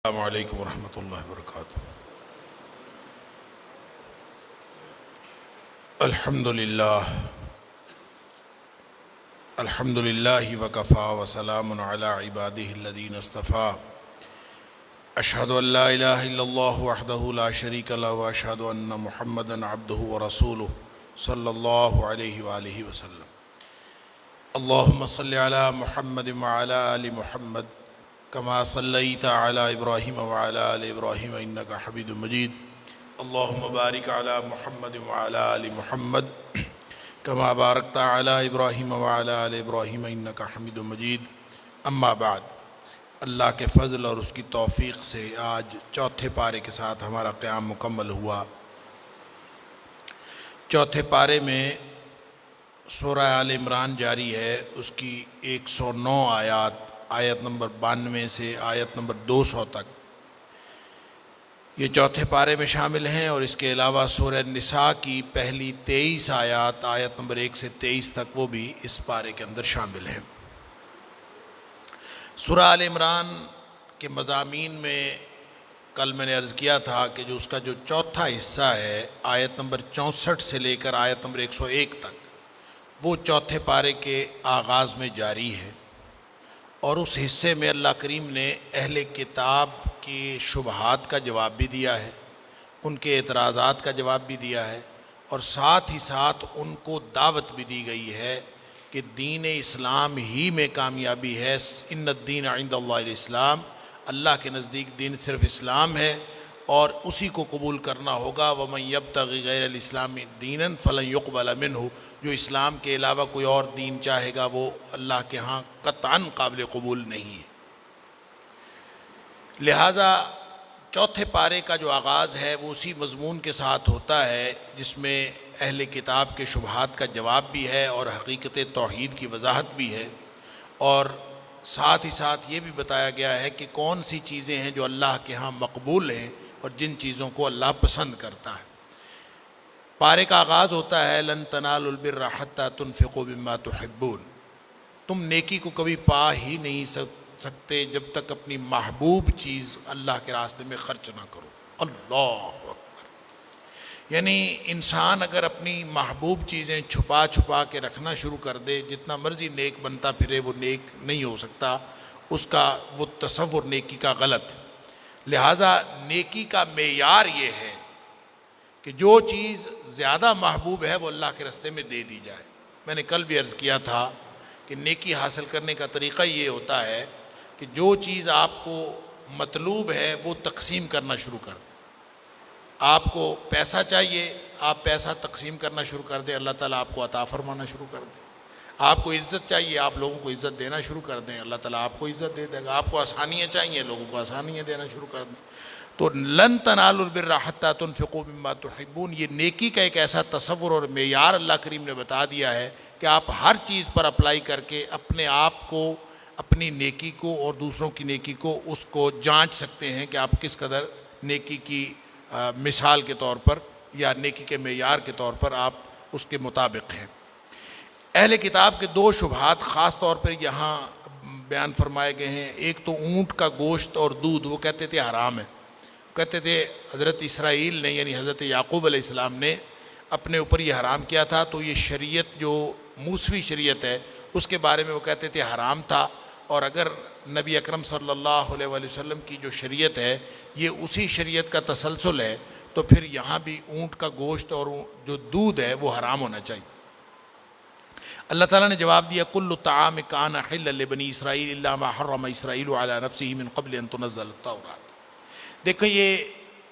السلام علیکم ورحمۃ اللہ وبرکاتہ۔ الحمد للہ وکفا وسلام علی عبادہ الذین اصطفیٰ۔ اشہد ان لا الہ الا اللہ وحدہ لا شریک لہ واشہد ان محمدا عبدہ ورسولہ صلی اللہ علیہ وآلہ وسلم۔ اللہم صلی علی محمد وعلی آل محمد کما صلیت علی ابراہیم وعلی آل ابراہیم انک حمید مجید۔ اللہم بارک علی محمد وعلی آل محمد کما بارکت علی ابراہیم وعلی آل ابراہیم انک حمید مجید۔ اما بعد، اللہ کے فضل اور اس کی توفیق سے آج چوتھے پارے کے ساتھ ہمارا قیام مکمل ہوا۔ چوتھے پارے میں سورہ آل عمران جاری ہے، اس کی 109 آیت نمبر 92 سے آیت نمبر 200 تک یہ چوتھے پارے میں شامل ہیں، اور اس کے علاوہ سورہ نساء کی پہلی 23 آیت نمبر 1 سے 23 تک وہ بھی اس پارے کے اندر شامل ہیں۔ سورہ آل عمران کے مضامین میں کل میں نے عرض کیا تھا کہ اس کا جو چوتھا حصہ ہے آیت نمبر 64 سے لے کر آیت نمبر 101 تک، وہ چوتھے پارے کے آغاز میں جاری ہے، اور اس حصے میں اللہ کریم نے اہل کتاب کی شبہات کا جواب بھی دیا ہے، ان کے اعتراضات کا جواب بھی دیا ہے، اور ساتھ ہی ساتھ ان کو دعوت بھی دی گئی ہے کہ دین اسلام ہی میں کامیابی ہے۔ ان الدین عند اللہ الاسلام، اللہ کے نزدیک دین صرف اسلام ہے، اور اسی کو قبول کرنا ہوگا۔ ومن یبتغی غیر الاسلام دینا فلن یقبل منہ، جو اسلام کے علاوہ کوئی اور دین چاہے گا وہ اللہ کے ہاں قطعاً قابل قبول نہیں ہے۔ لہٰذا چوتھے پارے کا جو آغاز ہے وہ اسی مضمون کے ساتھ ہوتا ہے جس میں اہل کتاب کے شبہات کا جواب بھی ہے اور حقیقت توحید کی وضاحت بھی ہے، اور ساتھ ہی ساتھ یہ بھی بتایا گیا ہے کہ کون سی چیزیں ہیں جو اللہ کے ہاں مقبول ہیں اور جن چیزوں کو اللہ پسند کرتا ہے۔ پارے کا آغاز ہوتا ہے لن تنالوا البر حتی تنفقوا مما تحبون، تم نیکی کو کبھی پا ہی نہیں سکتے جب تک اپنی محبوب چیز اللہ کے راستے میں خرچ نہ کرو۔ اللہ اکبر! یعنی انسان اگر اپنی محبوب چیزیں چھپا چھپا کے رکھنا شروع کر دے، جتنا مرضی نیک بنتا پھرے وہ نیک نہیں ہو سکتا، اس کا وہ تصور نیکی کا غلط ہے۔ لہٰذا نیکی کا معیار یہ ہے کہ جو چیز زیادہ محبوب ہے وہ اللہ کے راستے میں دے دی جائے۔ میں نے کل بھی عرض کیا تھا کہ نیکی حاصل کرنے کا طریقہ یہ ہوتا ہے کہ جو چیز آپ کو مطلوب ہے وہ تقسیم کرنا شروع کر دیں۔ آپ کو پیسہ چاہیے، آپ پیسہ تقسیم کرنا شروع کر دیں، اللہ تعالیٰ آپ کو عطا فرمانا شروع کر دیں۔ آپ کو عزت چاہیے، آپ لوگوں کو عزت دینا شروع کر دیں، اللہ تعالیٰ آپ کو عزت دے دے گا۔ آپ کو آسانیاں چاہیے، لوگوں کو آسانیاں دینا شروع کر دیں۔ تو لن تنالوا البر حتی تنفقوا مما تحبون، یہ نیکی کا ایک ایسا تصور اور معیار اللہ کریم نے بتا دیا ہے کہ آپ ہر چیز پر اپلائی کر کے اپنے آپ کو، اپنی نیکی کو اور دوسروں کی نیکی کو، اس کو جانچ سکتے ہیں کہ آپ کس قدر نیکی کی مثال کے طور پر یا نیکی کے معیار کے طور پر آپ اس کے مطابق ہیں۔ اہل کتاب کے دو شبہات خاص طور پر یہاں بیان فرمائے گئے ہیں۔ ایک تو اونٹ کا گوشت اور دودھ، وہ کہتے تھے حرام ہے، کہتے تھے حضرت اسرائیل نے یعنی حضرت یعقوب علیہ السلام نے اپنے اوپر یہ حرام کیا تھا، تو یہ شریعت جو موسوی شریعت ہے اس کے بارے میں وہ کہتے تھے حرام تھا، اور اگر نبی اکرم صلی اللہ علیہ وآلہ وسلم کی جو شریعت ہے یہ اسی شریعت کا تسلسل ہے، تو پھر یہاں بھی اونٹ کا گوشت اور جو دودھ ہے وہ حرام ہونا چاہیے۔ اللہ تعالیٰ نے جواب دیا کل طعام کان حلا لبنی اسرائیل الا ما حرم اسرائیل علی نفسہ من قبل ان تنزل التوراۃ۔ دیکھیں یہ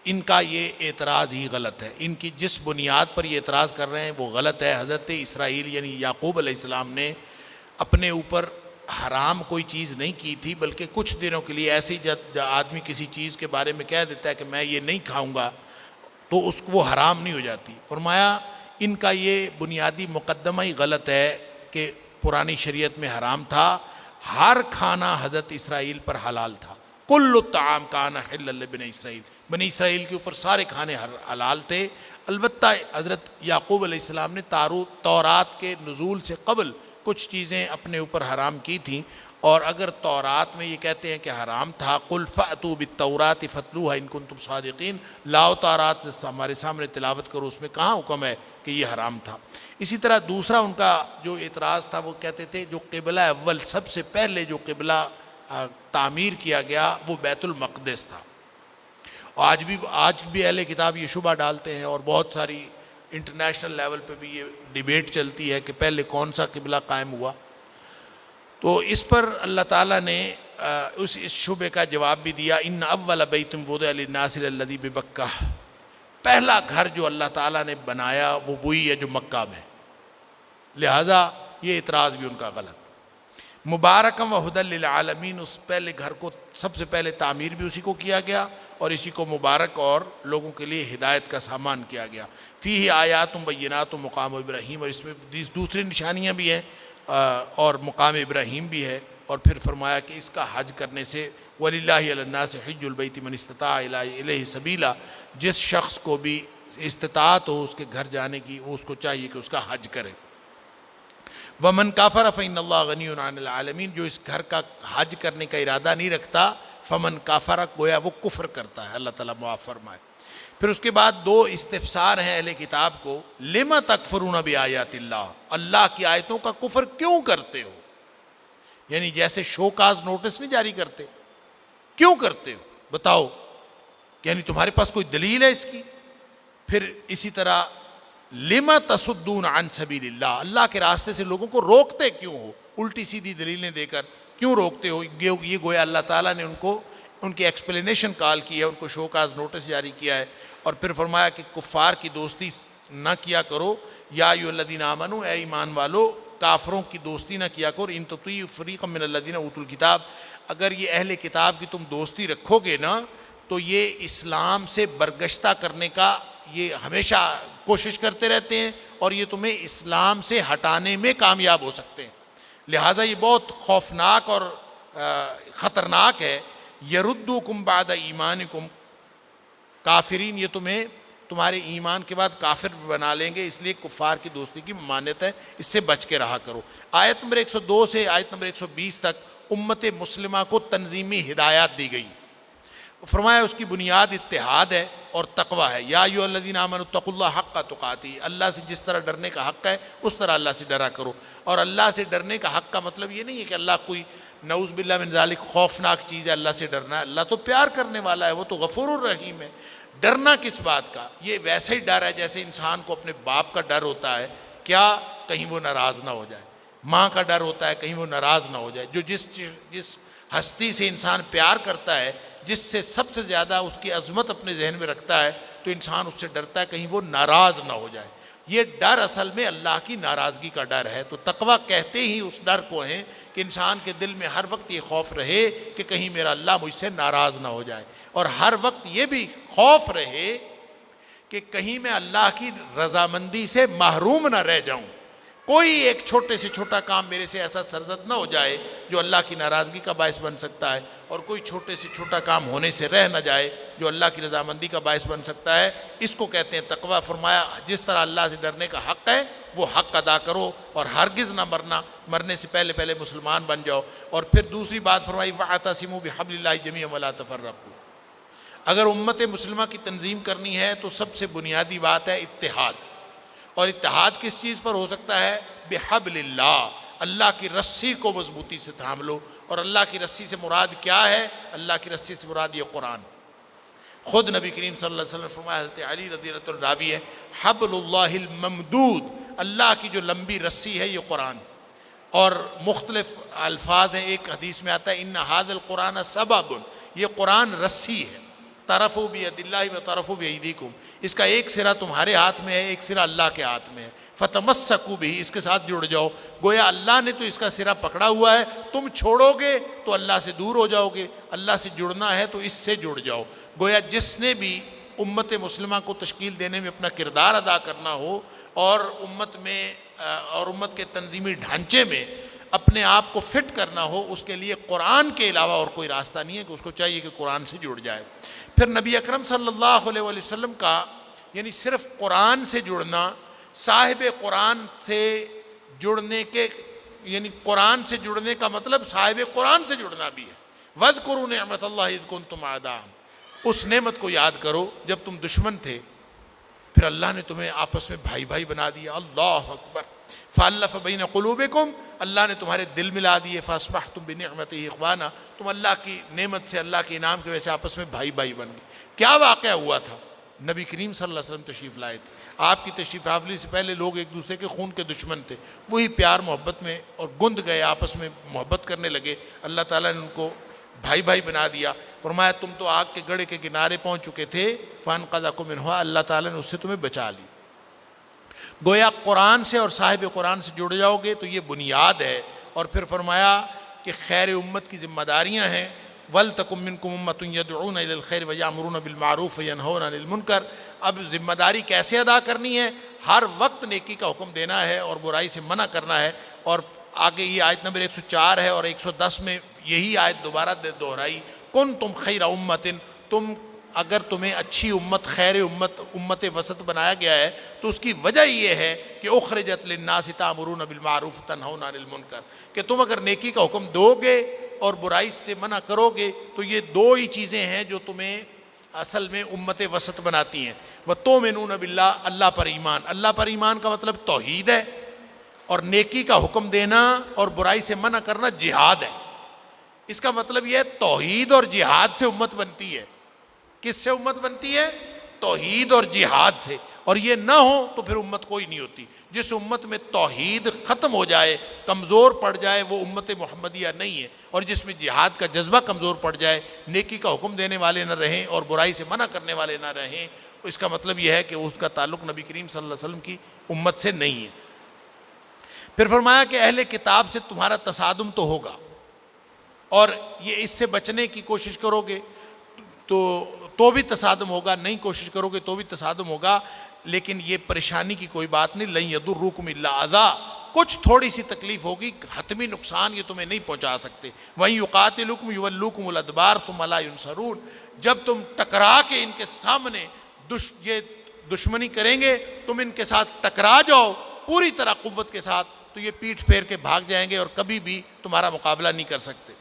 ان کا یہ اعتراض ہی غلط ہے، ان کی جس بنیاد پر یہ اعتراض کر رہے ہیں وہ غلط ہے۔ حضرت اسرائیل یعنی یعقوب علیہ السلام نے اپنے اوپر حرام کوئی چیز نہیں کی تھی، بلکہ کچھ دنوں کے لیے ایسی جب آدمی کسی چیز کے بارے میں کہہ دیتا ہے کہ میں یہ نہیں کھاؤں گا تو اس کو وہ حرام نہیں ہو جاتی۔ فرمایا ان کا یہ بنیادی مقدمہ ہی غلط ہے کہ پرانی شریعت میں حرام تھا، ہر کھانا حضرت اسرائیل پر حلال تھا۔ کل الطعام کان حلا لبنی اسرائیل، بنی اسرائیل کے اوپر سارے کھانے حلال تھے۔ البتہ حضرت یعقوب علیہ السلام نے تورات کے نزول سے قبل کچھ چیزیں اپنے اوپر حرام کی تھیں، اور اگر تورات میں یہ کہتے ہیں کہ حرام تھا، قل فأتوا بالتوراۃ فاتلوها ان کنتم صادقین، لاؤ تورات ہمارے سامنے تلاوت کرو، اس میں کہاں حکم ہے کہ یہ حرام تھا۔ اسی طرح دوسرا ان کا جو اعتراض تھا، وہ کہتے تھے جو قبلہ اول سب سے پہلے جو قبلہ تعمیر کیا گیا وہ بیت المقدس تھا، اور آج بھی اہل کتاب یہ شبہ ڈالتے ہیں، اور بہت ساری انٹرنیشنل لیول پہ بھی یہ ڈیبیٹ چلتی ہے کہ پہلے کون سا قبلہ قائم ہوا۔ تو اس پر اللہ تعالیٰ نے اس شبے کا جواب بھی دیا، ان اول بیت وضع للناس الذی ببکہ، پہلا گھر جو اللہ تعالیٰ نے بنایا وہ وہی ہے جو مکہ میں، لہٰذا یہ اعتراض بھی ان کا غلط۔ مبارکم و ھدی للعالمین، اس پہلے گھر کو سب سے پہلے تعمیر بھی اسی کو کیا گیا، اور اسی کو مبارک اور لوگوں کے لیے ہدایت کا سامان کیا گیا۔ فیہ آیات بینات مقام ابراہیم، اور اس میں دوسری نشانیاں بھی ہیں اور مقام ابراہیم بھی ہے، اور پھر فرمایا کہ اس کا حج کرنے سے وَلِلَّهِ عَلَى النَّاسِ حِجُّ الْبَيْتِ مَنِ اسْتَطَاعَ إِلَيْهِ سَبِيلًا، جس شخص کو بھی استطاعت ہو اس کے گھر جانے کی، وہ اس کو چاہیے کہ اس کا حج کرے۔ وَمَنْ كَفَرَ فَإِنَّ اللَّهَ غَنِيٌّ عَنِ الْعَالَمِينَ، جو اس گھر کا حج کرنے کا ارادہ نہیں رکھتا، فمن کافر، گویا وہ کفر کرتا ہے، اللہ تعالیٰ معاف فرمائے۔ پھر اس کے بعد دو استفسار ہیں اہل کتاب کو، لِمَ تَكْفُرُونَ بِآیاتِ اللَّهِ، اللہ کی آیتوں کا کفر کیوں کرتے ہو؟ یعنی جیسے شو کاز نوٹس نہیں جاری کرتے، کیوں کرتے ہو بتاؤ، یعنی تمہارے پاس کوئی دلیل ہے اس کی؟ پھر اسی طرح لِمَ تَصُدُّونَ عَن سَبِيلِ اللَّهِ، اللہ کے راستے سے لوگوں کو روکتے کیوں ہو؟ الٹی سیدھی دلیلیں دے کر کیوں روکتے ہو؟ یہ گویا اللہ تعالیٰ نے ان کی ایکسپلینیشن کال کی ہے، ان کو شو کاز نوٹس جاری کیا ہے، اور پھر فرمایا کہ کفار کی دوستی نہ کیا کرو، یا ایھا الذین آمنوا، اے ایمان والو کافروں کی دوستی نہ کیا کرو، ان تطیعوا فریقا من الذین اوتوا الکتاب، اگر یہ اہل کتاب کی تم دوستی رکھو گے نا تو یہ اسلام سے برگشتہ کرنے کا یہ ہمیشہ کوشش کرتے رہتے ہیں، اور یہ تمہیں اسلام سے ہٹانے میں کامیاب ہو سکتے ہیں، لہٰذا یہ بہت خوفناک اور خطرناک ہے۔ یردوکم بعد ایمانکم کافرین، یہ تمہیں تمہارے ایمان کے بعد کافر بنا لیں گے، اس لیے کفار کی دوستی کی ممانعت ہے، اس سے بچ کے رہا کرو۔ آیت نمبر 102 سے آیت نمبر 120 تک امت مسلمہ کو تنظیمی ہدایات دی گئی، فرمایا اس کی بنیاد اتحاد ہے اور تقوی ہے۔ یا ایھا الذین آمنوا اتقوا اللہ حق تقاتہ، اللہ سے جس طرح ڈرنے کا حق ہے اس طرح اللہ سے ڈرا کرو، اور اللہ سے ڈرنے کا حق کا مطلب یہ نہیں ہے کہ اللہ کوئی نعوذ باللہ من ذالک خوفناک چیز ہے، اللہ سے ڈرنا ہے، اللہ تو پیار کرنے والا ہے، وہ تو غفور الرحیم ہے۔ ڈرنا کس بات کا؟ یہ ویسا ہی ڈر ہے جیسے انسان کو اپنے باپ کا ڈر ہوتا ہے، کیا کہیں وہ ناراض نہ ہو جائے، ماں کا ڈر ہوتا ہے کہیں وہ ناراض نہ ہو جائے۔ جو جس ہستی سے انسان پیار کرتا ہے، جس سے سب سے زیادہ اس کی عظمت اپنے ذہن میں رکھتا ہے، تو انسان اس سے ڈرتا ہے کہیں وہ ناراض نہ ہو جائے۔ یہ ڈر اصل میں اللہ کی ناراضگی کا ڈر ہے، تو تقویٰ کہتے ہی اس ڈر کو ہیں کہ انسان کے دل میں ہر وقت یہ خوف رہے کہ کہیں میرا اللہ مجھ سے ناراض نہ ہو جائے، اور ہر وقت یہ بھی خوف رہے کہ کہیں میں اللہ کی رضامندی سے محروم نہ رہ جاؤں، کوئی ایک چھوٹے سے چھوٹا کام میرے سے ایسا سرزد نہ ہو جائے جو اللہ کی ناراضگی کا باعث بن سکتا ہے، اور کوئی چھوٹے سے چھوٹا کام ہونے سے رہ نہ جائے جو اللہ کی رضامندی کا باعث بن سکتا ہے۔ اس کو کہتے ہیں تقویٰ۔ فرمایا جس طرح اللہ سے ڈرنے کا حق ہے وہ حق ادا کرو، اور ہرگز نہ مرنے سے پہلے مسلمان بن جاؤ۔ اور پھر دوسری بات فرمائی وَاعْتَصِمُوا بِحَبْلِ اللَّهِ جَمِيعًا وَلَا تَفَرَّقُوا، اگر امت مسلمہ کی تنظیم کرنی ہے تو سب سے بنیادی بات ہے اتحاد، اور اتحاد کس چیز پر ہو سکتا ہے؟ بحبل اللہ، اللہ کی رسی کو مضبوطی سے تھام لو، اور اللہ کی رسی سے مراد کیا ہے؟ اللہ کی رسی سے مراد یہ قرآن۔ خود نبی کریم صلی اللہ علیہ وسلم فرمایا، حضرت علی رضی اللہ عنہ راوی ہے، حبل اللہ الممدود، اللہ کی جو لمبی رسی ہے یہ قرآن، اور مختلف الفاظ ہیں، ایک حدیث میں آتا ہے ان ھذا القرآن سبب، یہ قرآن رسی ہے، طرفوا بید اللہ و طرفوا بایدیکم، اس کا ایک سرا تمہارے ہاتھ میں ہے، ایک سرا اللہ کے ہاتھ میں ہے، فتمسکوا بہ، اس کے ساتھ جڑ جاؤ۔ گویا اللہ نے تو اس کا سرا پکڑا ہوا ہے، تم چھوڑو گے تو اللہ سے دور ہو جاؤ گے، اللہ سے جڑنا ہے تو اس سے جڑ جاؤ۔ گویا جس نے بھی امت مسلمہ کو تشکیل دینے میں اپنا کردار ادا کرنا ہو، اور امت کے تنظیمی ڈھانچے میں اپنے آپ کو فٹ کرنا ہو، اس کے لیے قرآن کے علاوہ اور کوئی راستہ نہیں ہے، کہ اس کو چاہیے کہ قرآن سے جڑ جائے۔ پھر نبی اکرم صلی اللہ علیہ وسلم کا یعنی صرف قرآن سے جڑنا، صاحب قرآن سے جڑنے کے یعنی قرآن سے جڑنے کا مطلب صاحب قرآن سے جڑنا بھی ہے۔ وَاذْكُرُوا نِعْمَةَ اللَّهِ إِذْ كُنْتُمْ أَعْدَاءً، اس نعمت کو یاد کرو جب تم دشمن تھے، پھر اللہ نے تمہیں آپس میں بھائی بھائی بنا دیا۔ اللہ اکبر۔ فَأَلَّفَ بَيْنَ قُلُوبِكُمْ، اللہ نے تمہارے دل ملا دیے۔ فَأَصْبَحْتُمْ بِنِعْمَتِهِ إِخْوَانًا، تم اللہ کی نعمت سے، اللہ کے انعام کی وجہ سے آپس میں بھائی بھائی بن گئے۔ کیا واقعہ ہوا تھا؟ نبی کریم صلی اللہ علیہ وسلم تشریف لائے تھے۔ آپ کی تشریف آوری سے پہلے لوگ ایک دوسرے کے خون کے دشمن تھے، وہی پیار محبت میں اور گند گئے، آپس میں محبت کرنے لگے۔ اللہ تعالیٰ نے ان کو بھائی بھائی بنا دیا۔ فرمایا تم تو آگ کے گڑھے کے کنارے پہنچ چکے تھے، فَأَنْقَذَكُم مِّنْهُ، اللہ تعالیٰ نے اس سے تمہیں بچا لی۔ گویا قرآن سے اور صاحب قرآن سے جڑ جاؤ گے تو یہ بنیاد ہے۔ اور پھر فرمایا کہ خیر امت کی ذمہ داریاں ہیں، وَلْتَكُن مِّنكُمْ أُمَّةٌ يَدْعُونَ إِلَى الْخَيْرِ وَيَأْمُرُونَ بِالْمَعْرُوفِ وَيَنْهَوْنَ عَنِ الْمُنكَرِ۔ اب ذمہ داری کیسے ادا کرنی ہے؟ ہر وقت نیکی کا حکم دینا ہے اور برائی سے منع کرنا ہے۔ اور آگے یہ آیت نمبر 104 ہے اور 110 میں یہی آیت دوبارہ دہرائی، کنتم خیر امت، تم اگر تمہیں اچھی امت، خیر امت، امت وسط بنایا گیا ہے تو اس کی وجہ یہ ہے کہ اخرجت للناس تأمرون بالمعروف تنہون عن المنکر، کہ تم اگر نیکی کا حکم دو گے اور برائی سے منع کرو گے تو یہ دو ہی چیزیں ہیں جو تمہیں اصل میں امت وسط بناتی ہیں۔ وَتُؤْمِنُونَ بِاللَّهِ، اللہ پر ایمان۔ اللہ پر ایمان کا مطلب توحید ہے، اور نیکی کا حکم دینا اور برائی سے منع کرنا جہاد ہے۔ اس کا مطلب یہ ہے توحید اور جہاد سے امت بنتی ہے۔ کس سے امت بنتی ہے؟ توحید اور جہاد سے۔ اور یہ نہ ہو تو پھر امت کوئی نہیں ہوتی۔ جس امت میں توحید ختم ہو جائے، کمزور پڑ جائے، وہ امت محمدیہ نہیں ہے۔ اور جس میں جہاد کا جذبہ کمزور پڑ جائے، نیکی کا حکم دینے والے نہ رہیں اور برائی سے منع کرنے والے نہ رہیں، اس کا مطلب یہ ہے کہ اس کا تعلق نبی کریم صلی اللہ علیہ وسلم کی امت سے نہیں ہے۔ پھر فرمایا کہ اہل کتاب سے تمہارا تصادم تو ہوگا، اور یہ اس سے بچنے کی کوشش کرو گے تو بھی تصادم ہوگا، نہیں کوشش کرو گے تو بھی تصادم ہوگا۔ لیکن یہ پریشانی کی کوئی بات نہیں، لن یضرکم الا اذی، کچھ تھوڑی سی تکلیف ہوگی، حتمی نقصان یہ تمہیں نہیں پہنچا سکتے۔ وَإِن یقاتلوکم یولوکم الادبار ثم لا ینصرون، جب تم ٹکرا کے ان کے سامنے یہ دشمنی کریں گے، تم ان کے ساتھ ٹکرا جاؤ پوری طرح قوت کے ساتھ، تو یہ پیٹھ پھیر کے بھاگ جائیں گے اور کبھی بھی تمہارا مقابلہ نہیں کر سکتے۔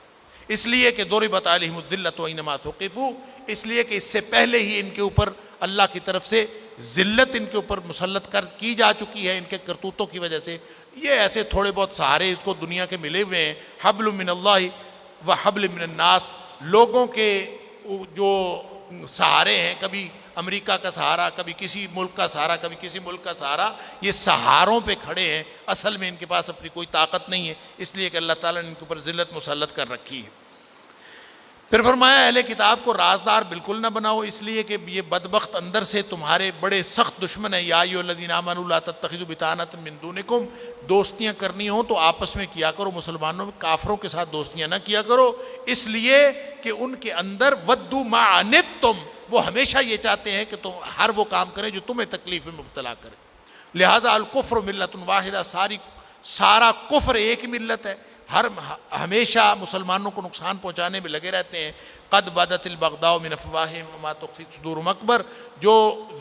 اس لیے کہ ضربت علیہم الذلۃ اینما ثقفوا، اس لیے کہ اس سے پہلے ہی ان کے اوپر اللہ کی طرف سے ذلت ان کے اوپر مسلط کی جا چکی ہے ان کے کرتوتوں کی وجہ سے۔ یہ ایسے تھوڑے بہت سہارے اس کو دنیا کے ملے ہوئے ہیں، حبل من اللہ و حبل من الناس، لوگوں کے جو سہارے ہیں، کبھی امریکہ کا سہارا، کبھی کسی ملک کا سہارا، کبھی کسی ملک کا سہارا، یہ سہاروں پہ کھڑے ہیں، اصل میں ان کے پاس اپنی کوئی طاقت نہیں ہے، اس لیے کہ اللہ تعالیٰ نے ان کے اوپر ذلت مسلط کر رکھی ہے۔ پھر فرمایا اہل کتاب کو رازدار بالکل نہ بناؤ، اس لیے کہ یہ بدبخت اندر سے تمہارے بڑے سخت دشمن ہیں۔ یا ایھا الذین آمنوا لا تتخذوا بطانۃ من دونکم، دوستیاں کرنی ہوں تو آپس میں کیا کرو، مسلمانوں میں کافروں کے ساتھ دوستیاں نہ کیا کرو، اس لیے کہ ان کے اندر ودوا ما عنتم، وہ ہمیشہ یہ چاہتے ہیں کہ تم ہر وہ کام کریں جو تمہیں تکلیف میں مبتلا کرے۔ لہذا الکفر ملت واحدہ، سارا کفر ایک ملت ہے، ہمیشہ مسلمانوں کو نقصان پہنچانے میں لگے رہتے ہیں۔ قد بدت البغضاء من افواہہم وما تخفی صدورہم اکبر، جو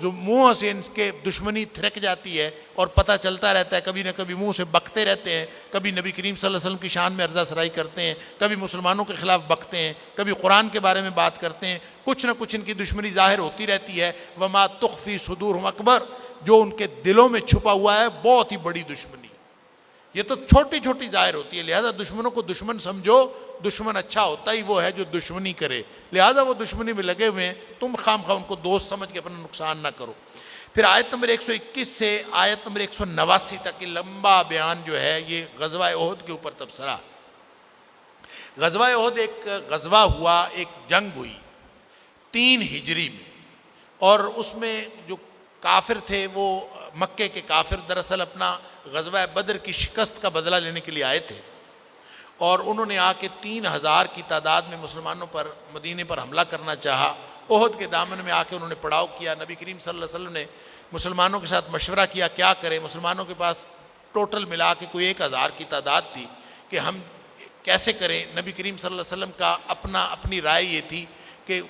منہ سے ان کے دشمنی تھرک جاتی ہے اور پتہ چلتا رہتا ہے، کبھی نہ کبھی منہ سے بکتے رہتے ہیں، کبھی نبی کریم صلی اللہ علیہ وسلم کی شان میں عرضہ سرائی کرتے ہیں، کبھی مسلمانوں کے خلاف بکتے ہیں، کبھی قرآن کے بارے میں بات کرتے ہیں، کچھ نہ کچھ ان کی دشمنی ظاہر ہوتی رہتی ہے۔ وما تخفی صدورہم اکبر، جو ان کے دلوں میں چھپا ہوا ہے بہت ہی بڑی دشمنی، یہ تو چھوٹی چھوٹی ظاہر ہوتی ہے۔ لہٰذا دشمنوں کو دشمن سمجھو، دشمن اچھا ہوتا ہی وہ ہے جو دشمنی کرے، لہٰذا وہ دشمنی میں لگے ہوئے ہیں، تم خام خواہ ان کو دوست سمجھ کے اپنا نقصان نہ کرو۔ پھر آیت نمبر 121 سے آیت نمبر 189 تک یہ لمبا بیان جو ہے، یہ غزوہ احد کے اوپر تبصرہ۔ غزوہ احد ایک غزوہ ہوا، ایک جنگ ہوئی 3 ہجری میں، اور اس میں جو کافر تھے وہ مکے کے کافر دراصل اپنا غزوہ بدر کی شکست کا بدلہ لینے کے لیے آئے تھے، اور انہوں نے آ کے 3000 کی تعداد میں مسلمانوں پر، مدینے پر حملہ کرنا چاہا۔ احد کے دامن میں آ کے انہوں نے پڑاؤ کیا۔ نبی کریم صلی اللہ علیہ وسلم نے مسلمانوں کے ساتھ مشورہ کیا کیا کریں۔ مسلمانوں کے پاس ٹوٹل ملا کے کوئی 1000 کی تعداد تھی کہ ہم کیسے کریں۔ نبی کریم صلی اللہ علیہ وسلم کا اپنی رائے یہ تھی کہ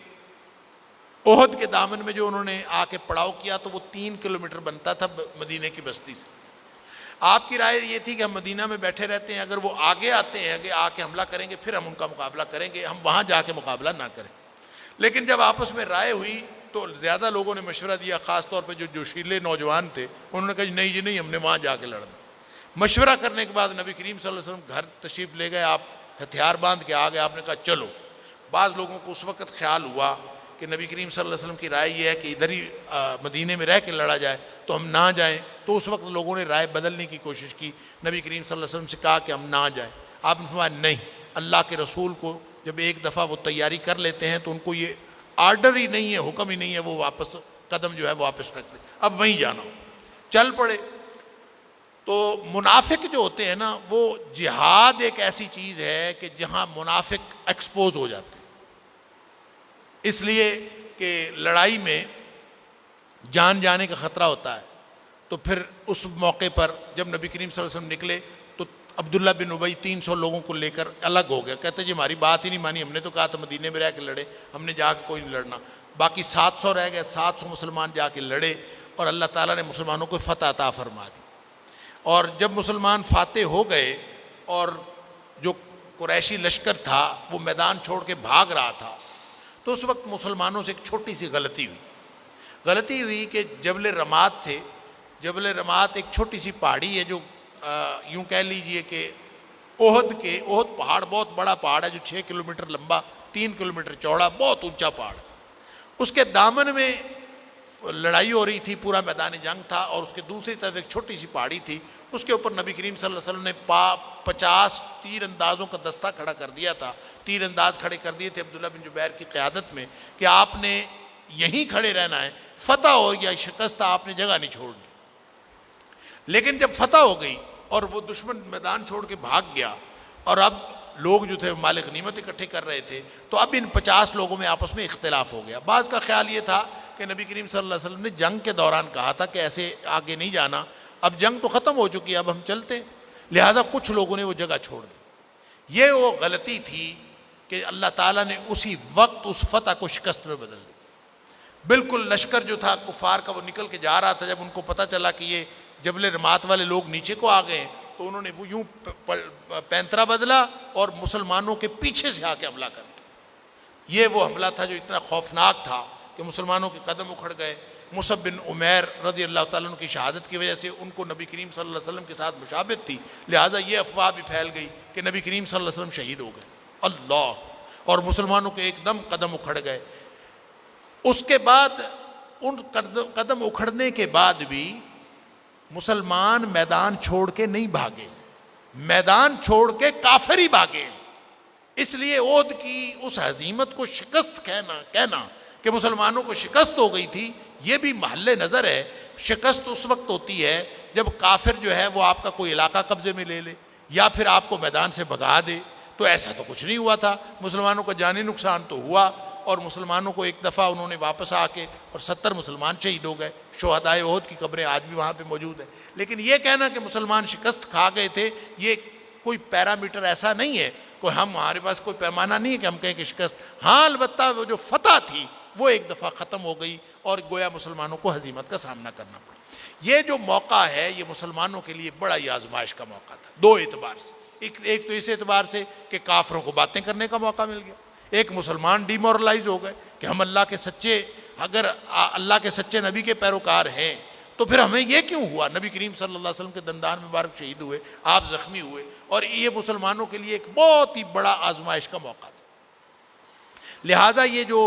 احد کے دامن میں جو انہوں نے آ کے پڑاؤ کیا تو وہ 3 کلومیٹر بنتا تھا مدینے کی بستی سے۔ آپ کی رائے یہ تھی کہ ہم مدینہ میں بیٹھے رہتے ہیں، اگر وہ آگے آتے ہیں کہ آ کے حملہ کریں گے پھر ہم ان کا مقابلہ کریں گے، ہم وہاں جا کے مقابلہ نہ کریں۔ لیکن جب آپس میں رائے ہوئی تو زیادہ لوگوں نے مشورہ دیا، خاص طور پہ جو جوشیلے نوجوان تھے، انہوں نے کہا جی نہیں جی نہیں، ہم نے وہاں جا کے لڑنا۔ مشورہ کرنے کے بعد نبی کریم صلی اللہ علیہ وسلم گھر تشریف لے گئے، آپ ہتھیار باندھ کے آ گئے، آپ نے کہا چلو۔ بعض لوگوں کو اس وقت خیال ہوا کہ نبی کریم صلی اللہ علیہ وسلم کی رائے یہ ہے کہ ادھر ہی مدینے میں رہ کے لڑا جائے، تو ہم نہ جائیں، تو اس وقت لوگوں نے رائے بدلنے کی کوشش کی، نبی کریم صلی اللہ علیہ وسلم سے کہا کہ ہم نہ جائیں۔ آپ نے فرمایا نہیں، اللہ کے رسول کو جب ایک دفعہ وہ تیاری کر لیتے ہیں تو ان کو یہ آرڈر ہی نہیں ہے، حکم ہی نہیں ہے، وہ واپس قدم جو ہے واپس رکھ لیں، اب وہیں جانا ہو۔ چل پڑے۔ تو منافق جو ہوتے ہیں نا، وہ جہاد ایک ایسی چیز ہے کہ جہاں منافق ایکسپوز ہو جاتے ہیں، اس لیے کہ لڑائی میں جان جانے کا خطرہ ہوتا ہے۔ تو پھر اس موقع پر جب نبی کریم صلی اللہ علیہ وسلم نکلے تو عبداللہ بن ابی 300 لوگوں کو لے کر الگ ہو گیا، کہتے جی ہماری بات ہی نہیں مانی، ہم نے تو کہا تھا مدینے میں رہ کے لڑے، ہم نے جا کے کوئی نہیں لڑنا۔ باقی 700 رہ گئے، 700 مسلمان جا کے لڑے اور اللہ تعالیٰ نے مسلمانوں کو فتح عطا فرما دی۔ اور جب مسلمان فاتح ہو گئے اور جو قریشی لشکر تھا وہ میدان چھوڑ کے بھاگ رہا تھا، تو اس وقت مسلمانوں سے ایک چھوٹی سی غلطی ہوئی کہ جبل رمات تھے۔ جبل رمات ایک چھوٹی سی پہاڑی ہے جو یوں کہہ لیجئے کہ احد پہاڑ بہت بڑا پہاڑ ہے جو 6 کلومیٹر لمبا، 3 کلومیٹر چوڑا، بہت اونچا پہاڑ۔ اس کے دامن میں لڑائی ہو رہی تھی، پورا میدان جنگ تھا، اور اس کے دوسری طرف ایک چھوٹی سی پہاڑی تھی، اس کے اوپر نبی کریم صلی اللہ علیہ وسلم نے 50 تیر اندازوں کا دستہ کھڑا کر دیا تھا۔ تیر انداز کھڑے کر دیے تھے عبداللہ بن جبیر کی قیادت میں کہ آپ نے یہیں کھڑے رہنا ہے، فتح ہو یا شکست آپ نے جگہ نہیں چھوڑنی۔ لیکن جب فتح ہو گئی اور وہ دشمن میدان چھوڑ کے بھاگ گیا، اور اب لوگ جو تھے مال غنیمت اکٹھے کر رہے تھے، تو اب ان 50 لوگوں میں آپس میں اختلاف ہو گیا۔ بعض کا خیال یہ تھا کہ نبی کریم صلی اللہ علیہ وسلم نے جنگ کے دوران کہا تھا کہ ایسے آگے نہیں جانا، اب جنگ تو ختم ہو چکی ہے، اب ہم چلتے ہیں، لہٰذا کچھ لوگوں نے وہ جگہ چھوڑ دی۔ یہ وہ غلطی تھی کہ اللہ تعالیٰ نے اسی وقت اس فتح کو شکست میں بدل دی۔ بالکل لشکر جو تھا کفار کا وہ نکل کے جا رہا تھا، جب ان کو پتہ چلا کہ یہ جبل رمات والے لوگ نیچے کو آ گئے تو انہوں نے وہ یوں پینترا بدلا اور مسلمانوں کے پیچھے سے آ کے حملہ کر دیا۔ یہ وہ حملہ تھا جو اتنا خوفناک تھا کہ مسلمانوں کے قدم اکھڑ گئے۔ مصعب بن عمیر رضی اللہ تعالیٰ عنہ کی شہادت کی وجہ سے ان کو نبی کریم صلی اللہ علیہ وسلم کے ساتھ مشابہت تھی، لہٰذا یہ افواہ بھی پھیل گئی کہ نبی کریم صلی اللہ علیہ وسلم شہید ہو گئے، اللہ، اور مسلمانوں کے ایک دم قدم اکھڑ گئے۔ اس کے بعد ان قدم اکھڑنے کے بعد بھی مسلمان میدان چھوڑ کے نہیں بھاگے، میدان چھوڑ کے کافر ہی بھاگے۔ اس لیے احد کی اس ہزیمت کو شکست کہنا کہ مسلمانوں کو شکست ہو گئی تھی، یہ بھی محل نظر ہے۔ شکست اس وقت ہوتی ہے جب کافر جو ہے وہ آپ کا کوئی علاقہ قبضے میں لے لے یا پھر آپ کو میدان سے بھگا دے، تو ایسا تو کچھ نہیں ہوا تھا۔ مسلمانوں کا جانی نقصان تو ہوا، اور مسلمانوں کو ایک دفعہ انہوں نے واپس آ کے اور 70 مسلمان شہید ہو گئے۔ شہدائے احد کی قبریں آج بھی وہاں پہ موجود ہیں۔ لیکن یہ کہنا کہ مسلمان شکست کھا گئے تھے، یہ کوئی پیرامیٹر ایسا نہیں ہے، کوئی ہمارے پاس کوئی پیمانہ نہیں ہے کہ ہم کہیں کہ شکست۔ ہاں البتہ وہ جو فتح تھی وہ ایک دفعہ ختم ہو گئی اور گویا مسلمانوں کو ہزیمت کا سامنا کرنا پڑا۔ یہ جو موقع ہے یہ مسلمانوں کے لیے بڑا ہی آزمائش کا موقع تھا، دو اعتبار سے۔ ایک تو اس اعتبار سے کہ کافروں کو باتیں کرنے کا موقع مل گیا، ایک مسلمان ڈی مورلائز ہو گئے کہ ہم اگر اللہ کے سچے نبی کے پیروکار ہیں تو پھر ہمیں یہ کیوں ہوا؟ نبی کریم صلی اللہ علیہ وسلم کے دندان مبارک شہید ہوئے، آپ زخمی ہوئے، اور یہ مسلمانوں کے لیے ایک بہت ہی بڑا آزمائش کا موقع تھا۔ لہٰذا یہ جو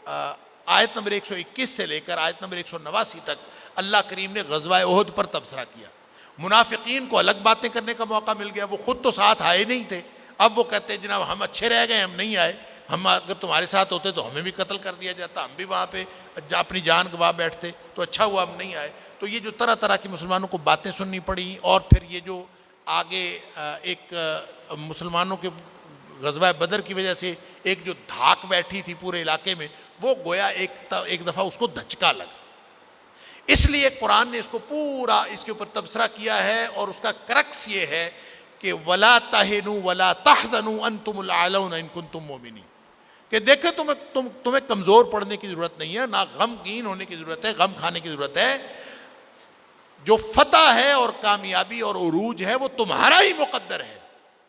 آیت نمبر 121 سے لے کر آیت نمبر 189 تک اللہ کریم نے غزوہ احد پر تبصرہ کیا۔ منافقین کو الگ باتیں کرنے کا موقع مل گیا، وہ خود تو ساتھ آئے نہیں تھے، اب وہ کہتے ہیں جناب ہم اچھے رہ گئے، ہم نہیں آئے، ہم اگر تمہارے ساتھ ہوتے تو ہمیں بھی قتل کر دیا جاتا، ہم بھی وہاں پہ اپنی جان گوا بیٹھتے، تو اچھا ہوا ہم نہیں آئے۔ تو یہ جو طرح طرح کی مسلمانوں کو باتیں سننی پڑی، اور پھر یہ جو آگے ایک مسلمانوں کے غزوہ بدر کی وجہ سے ایک جو دھاک بیٹھی تھی پورے علاقے میں، وہ گویا ایک دفعہ اس کو دھچکا لگا۔ اس لیے قرآن نے اس کو پورا اس کے اوپر تبصرہ کیا ہے، اور اس کا کرکس یہ ہے کہ وَلَا تَهِنُوا وَلَا تَحْزَنُوا أَنْتُمُ الْأَعْلَوْنَ إِن كُنتُم مُؤْمِنِينَ، کہ دیکھیں تمہیں کمزور پڑنے کی ضرورت نہیں ہے، نہ غمگین ہونے کی ضرورت ہے، غم کھانے کی ضرورت ہے۔ جو فتح ہے اور کامیابی اور عروج ہے وہ تمہارا ہی مقدر ہے،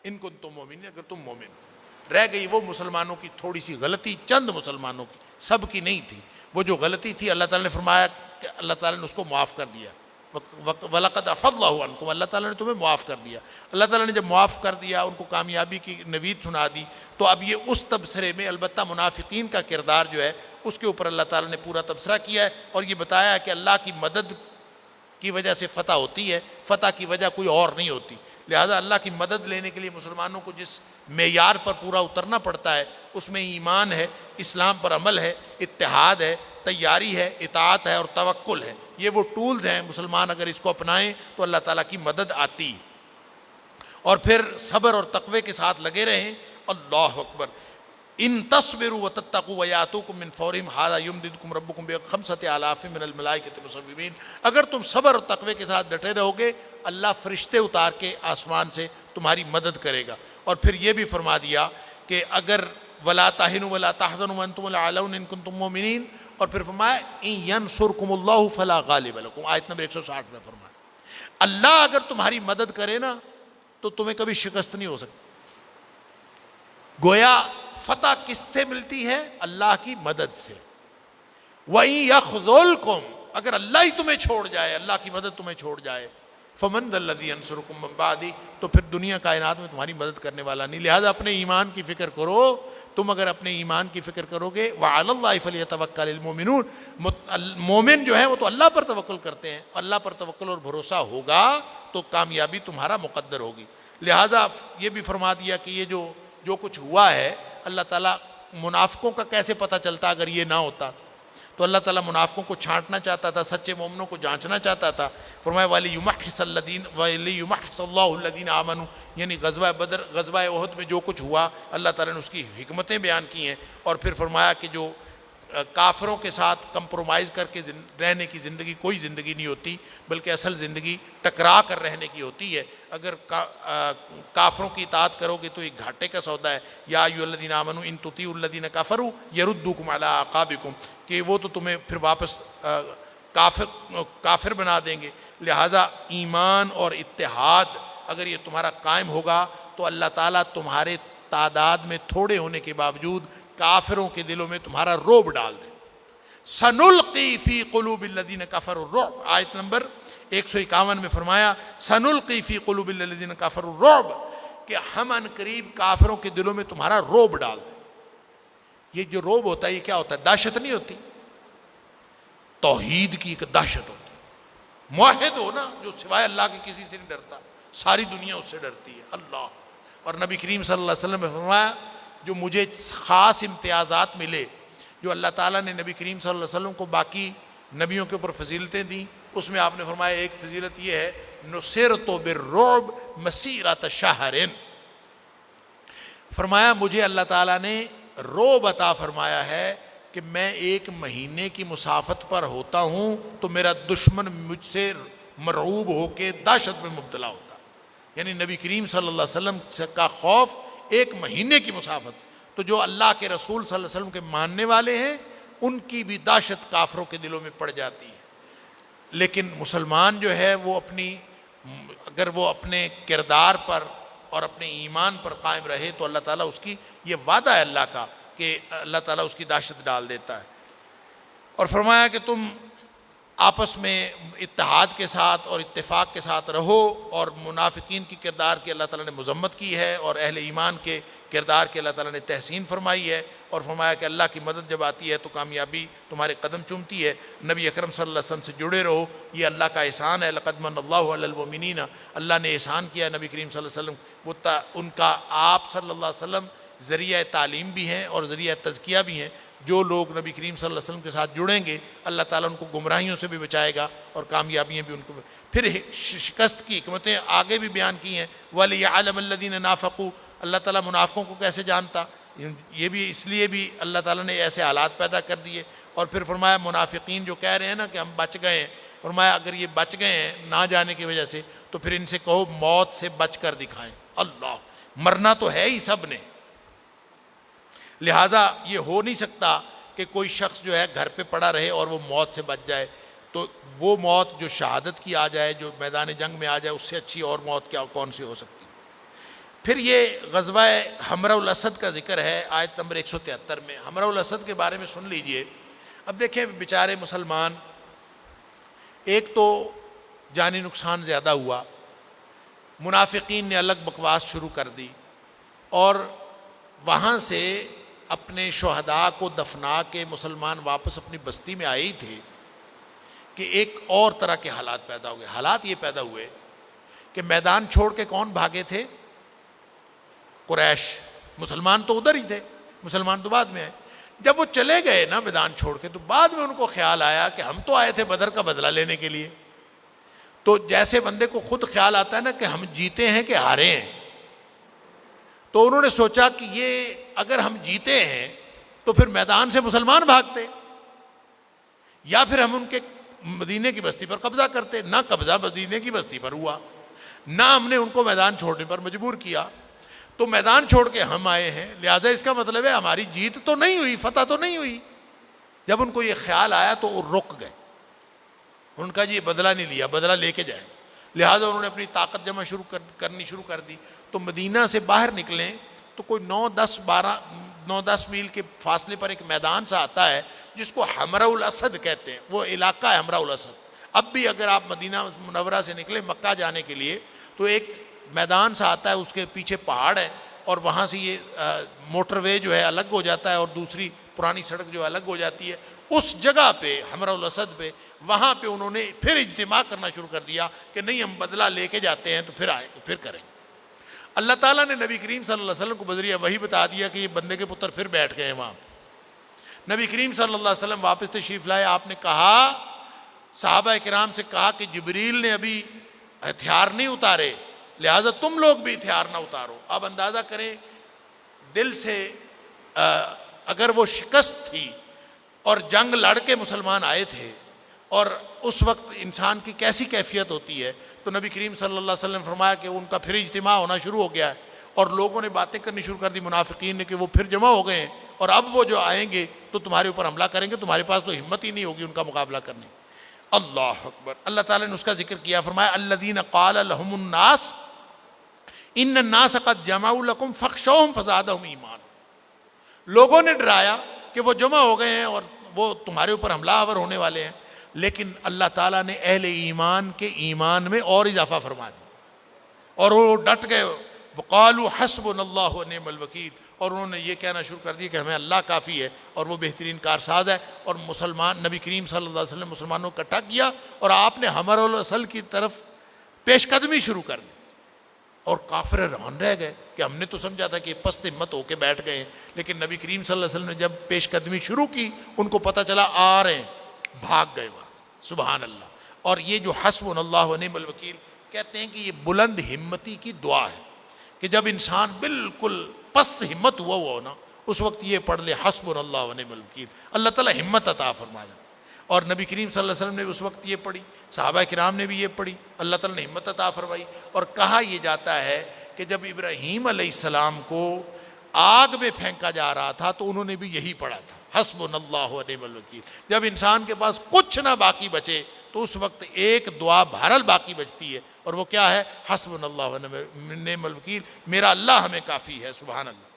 ان کنتم مومنین، اگر تم مومن ہو۔ رہ گئی وہ مسلمانوں کی تھوڑی سی غلطی، چند مسلمانوں کی، سب کی نہیں تھی، وہ جو غلطی تھی اللہ تعالیٰ نے فرمایا کہ اللہ تعالیٰ نے اس کو معاف کر دیا، وَلَقَدْ عَفَا اللَّهُ عَنْكُمْ، اللہ تعالیٰ نے تمہیں معاف کر دیا۔ اللہ تعالیٰ نے جب معاف کر دیا، ان کو کامیابی کی نوید سنا دی، تو اب یہ اس تبصرے میں البتہ منافقین کا کردار جو ہے اس کے اوپر اللہ تعالیٰ نے پورا تبصرہ کیا ہے، اور یہ بتایا کہ اللہ کی مدد کی وجہ سے فتح ہوتی ہے، فتح کی وجہ کوئی اور نہیں ہوتی۔ لہٰذا اللہ کی مدد لینے کے لیے مسلمانوں کو جس معیار پر پورا اترنا پڑتا ہے اس میں ایمان ہے، اسلام پر عمل ہے، اتحاد ہے، تیاری ہے، اطاعت ہے اور توکل ہے۔ یہ وہ ٹولز ہیں، مسلمان اگر اس کو اپنائیں تو اللہ تعالیٰ کی مدد آتی۔ اور پھر صبر اور تقوی کے ساتھ لگے رہیں۔ اللہ اکبر۔ ان تصبروا وتتقوا ویاتوکم من فورہم ھذا یمددکم ربکم بخمسۃ آلاف من الملائکۃ مسومین، اگر تم صبر اور تقوی کے ساتھ ڈٹے رہو گے اللہ فرشتے اتار کے آسمان سے تمہاری مدد کرے گا۔ اور پھر یہ بھی فرما دیا کہ اگر ولا تہنوا ولا تحزنوا وانتم الاعلون ان کنتم مؤمنین، اور پھر فرمایا ان ینصرکم اللہ فلا غالب لکم، آیت نمبر 160 میں فرمایا اللہ اگر تمہاری مدد کرے نا تو تمہیں کبھی شکست نہیں ہو سکتی۔ گویا فتح کس سے ملتی ہے؟ اللہ کی مدد سے۔ وَإِن يَخْذُلْكُمْ، اگر اللہ ہی تمہیں چھوڑ جائے، اللہ کی مدد تمہیں چھوڑ جائے، فَمَنْ ذَا الَّذِي يَنْصُرُكُم مِّن بَعْدِهِ، تو پھر دنیا کائنات میں تمہاری مدد کرنے والا نہیں۔ لہذا اپنے ایمان کی فکر کرو۔ تم اگر اپنے ایمان کی فکر کرو گے وَعَلَى اللَّهِ فَلْيَتَوَكَّلِ الْمُؤْمِنُونَ، مومن جو ہیں وہ تو اللہ پر توکل کرتے ہیں، اللہ پر توکل اور بھروسہ ہوگا تو کامیابی تمہارا مقدر ہوگی۔ لہذا یہ بھی فرما دیا کہ یہ جو کچھ ہوا ہے، اللہ تعالیٰ منافقوں کا کیسے پتہ چلتا اگر یہ نہ ہوتا تو اللہ تعالیٰ منافقوں کو چھانٹنا چاہتا تھا، سچے مومنوں کو جانچنا چاہتا تھا۔ فرمایا وَلِيُمَحِّصَ اللَّهُ الَّذِينَ آمَنُوا، یعنی غزوہ بدر، غزوہ احد میں جو کچھ ہوا اللہ تعالیٰ نے اس کی حکمتیں بیان کی ہیں۔ اور پھر فرمایا کہ جو کافروں کے ساتھ کمپرومائز کر کے رہنے کی زندگی کوئی زندگی نہیں ہوتی، بلکہ اصل زندگی ٹکرا کر رہنے کی ہوتی ہے۔ اگر کافروں کی اطاعت کرو گے تو ایک گھاٹے کا سودا ہے۔ یا ایھا الذین آمنوا ان تطیعوا الذین کفروا یردوکم علی اعقابکم، کہ وہ تو تمہیں پھر واپس کافر بنا دیں گے۔ لہٰذا ایمان اور اتحاد اگر یہ تمہارا قائم ہوگا تو اللہ تعالیٰ تمہارے تعداد میں تھوڑے ہونے کے باوجود کافروں کے دلوں میں تمہارا رعب ڈال دے۔ سنلقی فی قلوب الذین کفروا الرعب، آیت نمبر 151 میں فرمایا سنلقی فی قلوب الذین کفروا الرعب، کہ ہم ان قریب کافروں کے دلوں میں تمہارا رعب ڈال دیں۔ یہ جو رعب ہوتا ہے یہ کیا ہوتا ہے؟ دہشت نہیں ہوتی، توحید کی ایک دہشت ہوتی ہے۔ موحد ہو نا، جو سوائے اللہ کے کسی سے نہیں ڈرتا، ساری دنیا اس سے ڈرتی ہے، اللہ۔ اور نبی کریم صلی اللہ علیہ وسلم نے فرمایا جو مجھے خاص امتیازات ملے، جو اللہ تعالیٰ نے نبی کریم صلی اللہ علیہ وسلم کو باقی نبیوں کے اوپر فضیلتیں دیں، اس میں آپ نے فرمایا ایک فضیلت یہ ہے نصرت بالرعب مسیرۃ شہر، فرمایا مجھے اللہ تعالیٰ نے رعب عطا فرمایا ہے کہ میں 1 مہینے کی مسافت پر ہوتا ہوں تو میرا دشمن مجھ سے مرعوب ہو کے دہشت میں مبتلا ہوتا، یعنی نبی کریم صلی اللہ علیہ وسلم کا خوف 1 مہینے کی مسافت۔ تو جو اللہ کے رسول صلی اللہ علیہ وسلم کے ماننے والے ہیں ان کی بھی دہشت کافروں کے دلوں میں پڑ جاتی ہے۔ لیکن مسلمان جو ہے وہ اگر وہ اپنے کردار پر اور اپنے ایمان پر قائم رہے تو اللہ تعالیٰ اس کی، یہ وعدہ ہے اللہ کا کہ اللہ تعالیٰ اس کی دہشت ڈال دیتا ہے۔ اور فرمایا کہ تم آپس میں اتحاد کے ساتھ اور اتفاق کے ساتھ رہو، اور منافقین کی کردار کی اللہ تعالیٰ نے مذمت کی ہے اور اہل ایمان کے کردار کی اللہ تعالیٰ نے تحسین فرمائی ہے، اور فرمایا کہ اللہ کی مدد جب آتی ہے تو کامیابی تمہارے قدم چومتی ہے۔ نبی اکرم صلی اللہ علیہ وسلم سے جڑے رہو، یہ اللہ کا احسان ہے۔ لقد من اللہ علی المؤمنین، اللہ نے احسان کیا ہے نبی کریم صلی اللہ علیہ وسلم، ان کا آپ صلی اللہ علیہ وسلم ذریعہ تعلیم بھی ہیں اور ذریعہ تزکیہ بھی ہیں۔ جو لوگ نبی کریم صلی اللہ علیہ وسلم کے ساتھ جڑیں گے اللہ تعالیٰ ان کو گمراہیوں سے بھی بچائے گا اور کامیابیاں بھی ان کو۔ پھر شکست کی حکمتیں آگے بھی بیان کی ہیں۔ وَلِيَعْلَمَ الَّذِينَ نَافَقُوا، اللہ تعالیٰ منافقوں کو کیسے جانتا، یہ بھی اس لیے بھی اللہ تعالیٰ نے ایسے حالات پیدا کر دیے۔ اور پھر فرمایا منافقین جو کہہ رہے ہیں نا کہ ہم بچ گئے ہیں، فرمایا اگر یہ بچ گئے ہیں نہ جانے کی وجہ سے تو پھر ان سے کہو موت سے بچ کر دکھائیں۔ اللہ، مرنا تو ہے ہی سب نے، لہٰذا یہ ہو نہیں سکتا کہ کوئی شخص جو ہے گھر پہ پڑا رہے اور وہ موت سے بچ جائے۔ تو وہ موت جو شہادت کی آ جائے، جو میدان جنگ میں آ جائے، اس سے اچھی اور موت کیا کون سی ہو سکتی ہے؟ پھر یہ غزوہ حمراء الاسد کا ذکر ہے آیت نمبر 173 میں۔ حمراء الاسد کے بارے میں سن لیجئے۔ اب دیکھیں بیچارے مسلمان، ایک تو جانی نقصان زیادہ ہوا، منافقین نے الگ بکواس شروع کر دی، اور وہاں سے اپنے شہداء کو دفنا کے مسلمان واپس اپنی بستی میں آئے ہی تھے کہ ایک اور طرح کے حالات پیدا ہوئے۔ حالات یہ پیدا ہوئے کہ میدان چھوڑ کے کون بھاگے تھے؟ قریش۔ مسلمان تو ادھر ہی تھے، مسلمان تو بعد میں آئے۔ جب وہ چلے گئے نا میدان چھوڑ کے، تو بعد میں ان کو خیال آیا کہ ہم تو آئے تھے بدر کا بدلہ لینے کے لیے۔ تو جیسے بندے کو خود خیال آتا ہے نا کہ ہم جیتے ہیں کہ ہارے ہیں، تو انہوں نے سوچا کہ یہ اگر ہم جیتے ہیں تو پھر میدان سے مسلمان بھاگتے، یا پھر ہم ان کے مدینے کی بستی پر قبضہ کرتے۔ نہ قبضہ مدینے کی بستی پر ہوا، نہ ہم نے ان کو میدان چھوڑنے پر مجبور کیا۔ تو میدان چھوڑ کے ہم آئے ہیں، لہٰذا اس کا مطلب ہے ہماری جیت تو نہیں ہوئی، فتح تو نہیں ہوئی۔ جب ان کو یہ خیال آیا تو وہ رک گئے، ان کا جی بدلہ نہیں لیا، بدلہ لے کے جائیں۔ لہٰذا انہوں نے اپنی طاقت جمع کرنی شروع کر دی۔ تو مدینہ سے باہر نکلیں تو کوئی 9-10 میل کے فاصلے پر ایک میدان سا آتا ہے جس کو حمراء الاسد کہتے ہیں، وہ علاقہ ہے حمراء الاسد۔ اب بھی اگر آپ مدینہ منورہ سے نکلیں مکہ جانے کے لیے تو ایک میدان سا آتا ہے، اس کے پیچھے پہاڑ ہے، اور وہاں سے یہ موٹر وے جو ہے الگ ہو جاتا ہے، اور دوسری پرانی سڑک جو الگ ہو جاتی ہے۔ اس جگہ پہ حمراء الاسد پہ، وہاں پہ انہوں نے پھر اجتماع کرنا شروع کر دیا کہ نہیں ہم بدلہ لے کے جاتے ہیں تو پھر کریں۔ اللہ تعالیٰ نے نبی کریم صلی اللہ علیہ وسلم کو بذریعہ وحی بتا دیا کہ یہ بندے کے پتر پھر بیٹھ گئے ہیں وہاں۔ نبی کریم صلی اللہ علیہ وسلم واپس تشریف لائے۔ آپ نے کہا، صحابہ کرام سے کہا کہ جبریل نے ابھی ہتھیار نہیں اتارے، لہٰذا تم لوگ بھی ہتھیار نہ اتارو۔ اب اندازہ کریں دل سے اگر وہ شکست تھی اور جنگ لڑ کے مسلمان آئے تھے، اور اس وقت انسان کی کیسی کیفیت ہوتی ہے۔ تو نبی کریم صلی اللہ علیہ وسلم نے فرمایا کہ ان کا پھر اجتماع ہونا شروع ہو گیا ہے، اور لوگوں نے باتیں کرنی شروع کر دی، منافقین نے، کہ وہ پھر جمع ہو گئے ہیں، اور اب وہ جو آئیں گے تو تمہارے اوپر حملہ کریں گے، تمہارے پاس تو ہمت ہی نہیں ہوگی ان کا مقابلہ کرنے۔ اللہ اکبر۔ اللہ تعالیٰ نے اس کا ذکر کیا، فرمایا الذین قال لهم الناس ان الناس قد جمعوا لكم فاخشوهم فزادهم ایمانا۔ لوگوں نے ڈرایا کہ وہ جمع ہو گئے ہیں اور وہ تمہارے اوپر حملہ آور ہونے والے ہیں، لیکن اللہ تعالیٰ نے اہل ایمان کے ایمان میں اور اضافہ فرما دیا، اور وہ ڈٹ گئے۔ وقالوا حسبنا اللہ ونعم الوکیل، اور انہوں نے یہ کہنا شروع کر دیا کہ ہمیں اللہ کافی ہے اور وہ بہترین کارساز ہے۔ اور مسلمان، نبی کریم صلی اللہ علیہ وسلم مسلمانوں کو اکٹھا کیا، اور آپ نے حمراء الاسد کی طرف پیش قدمی شروع کر دی، اور کافر حیران رہ گئے کہ ہم نے تو سمجھا تھا کہ پست ہمت ہو کے بیٹھ گئے ہیں، لیکن نبی کریم صلی اللہ علیہ وسلم نے جب پیش قدمی شروع کی ان کو پتہ چلا آ رہے ہیں، بھاگ گئے وہاں۔ سبحان اللہ۔ اور یہ جو حسبنا اللہ ونعم الوکیل کہتے ہیں کہ یہ بلند ہمتی کی دعا ہے، کہ جب انسان بالکل پست ہمت ہوا ہو نا، اس وقت یہ پڑھ لے حسبنا اللہ ونعم الوکیل، اللہ تعالیٰ ہمت عطا فرما دے۔ اور نبی کریم صلی اللہ علیہ وسلم نے اس وقت یہ پڑھی، صحابہ کرام نے بھی یہ پڑھی، اللہ تعالیٰ نے ہمت عطا فرمائی۔ اور کہا یہ جاتا ہے کہ جب ابراہیم علیہ السلام کو آگ میں پھینکا جا رہا تھا تو انہوں نے بھی یہی پڑھا تھا، حسبنا اللہ ونعم الوکیل۔ جب انسان کے پاس کچھ نہ باقی بچے تو اس وقت ایک دعا بہرحال باقی بچتی ہے، اور وہ کیا ہے؟ حسبنا اللہ ونعم الوکیل، میرا اللہ ہمیں کافی ہے۔ سبحان اللہ۔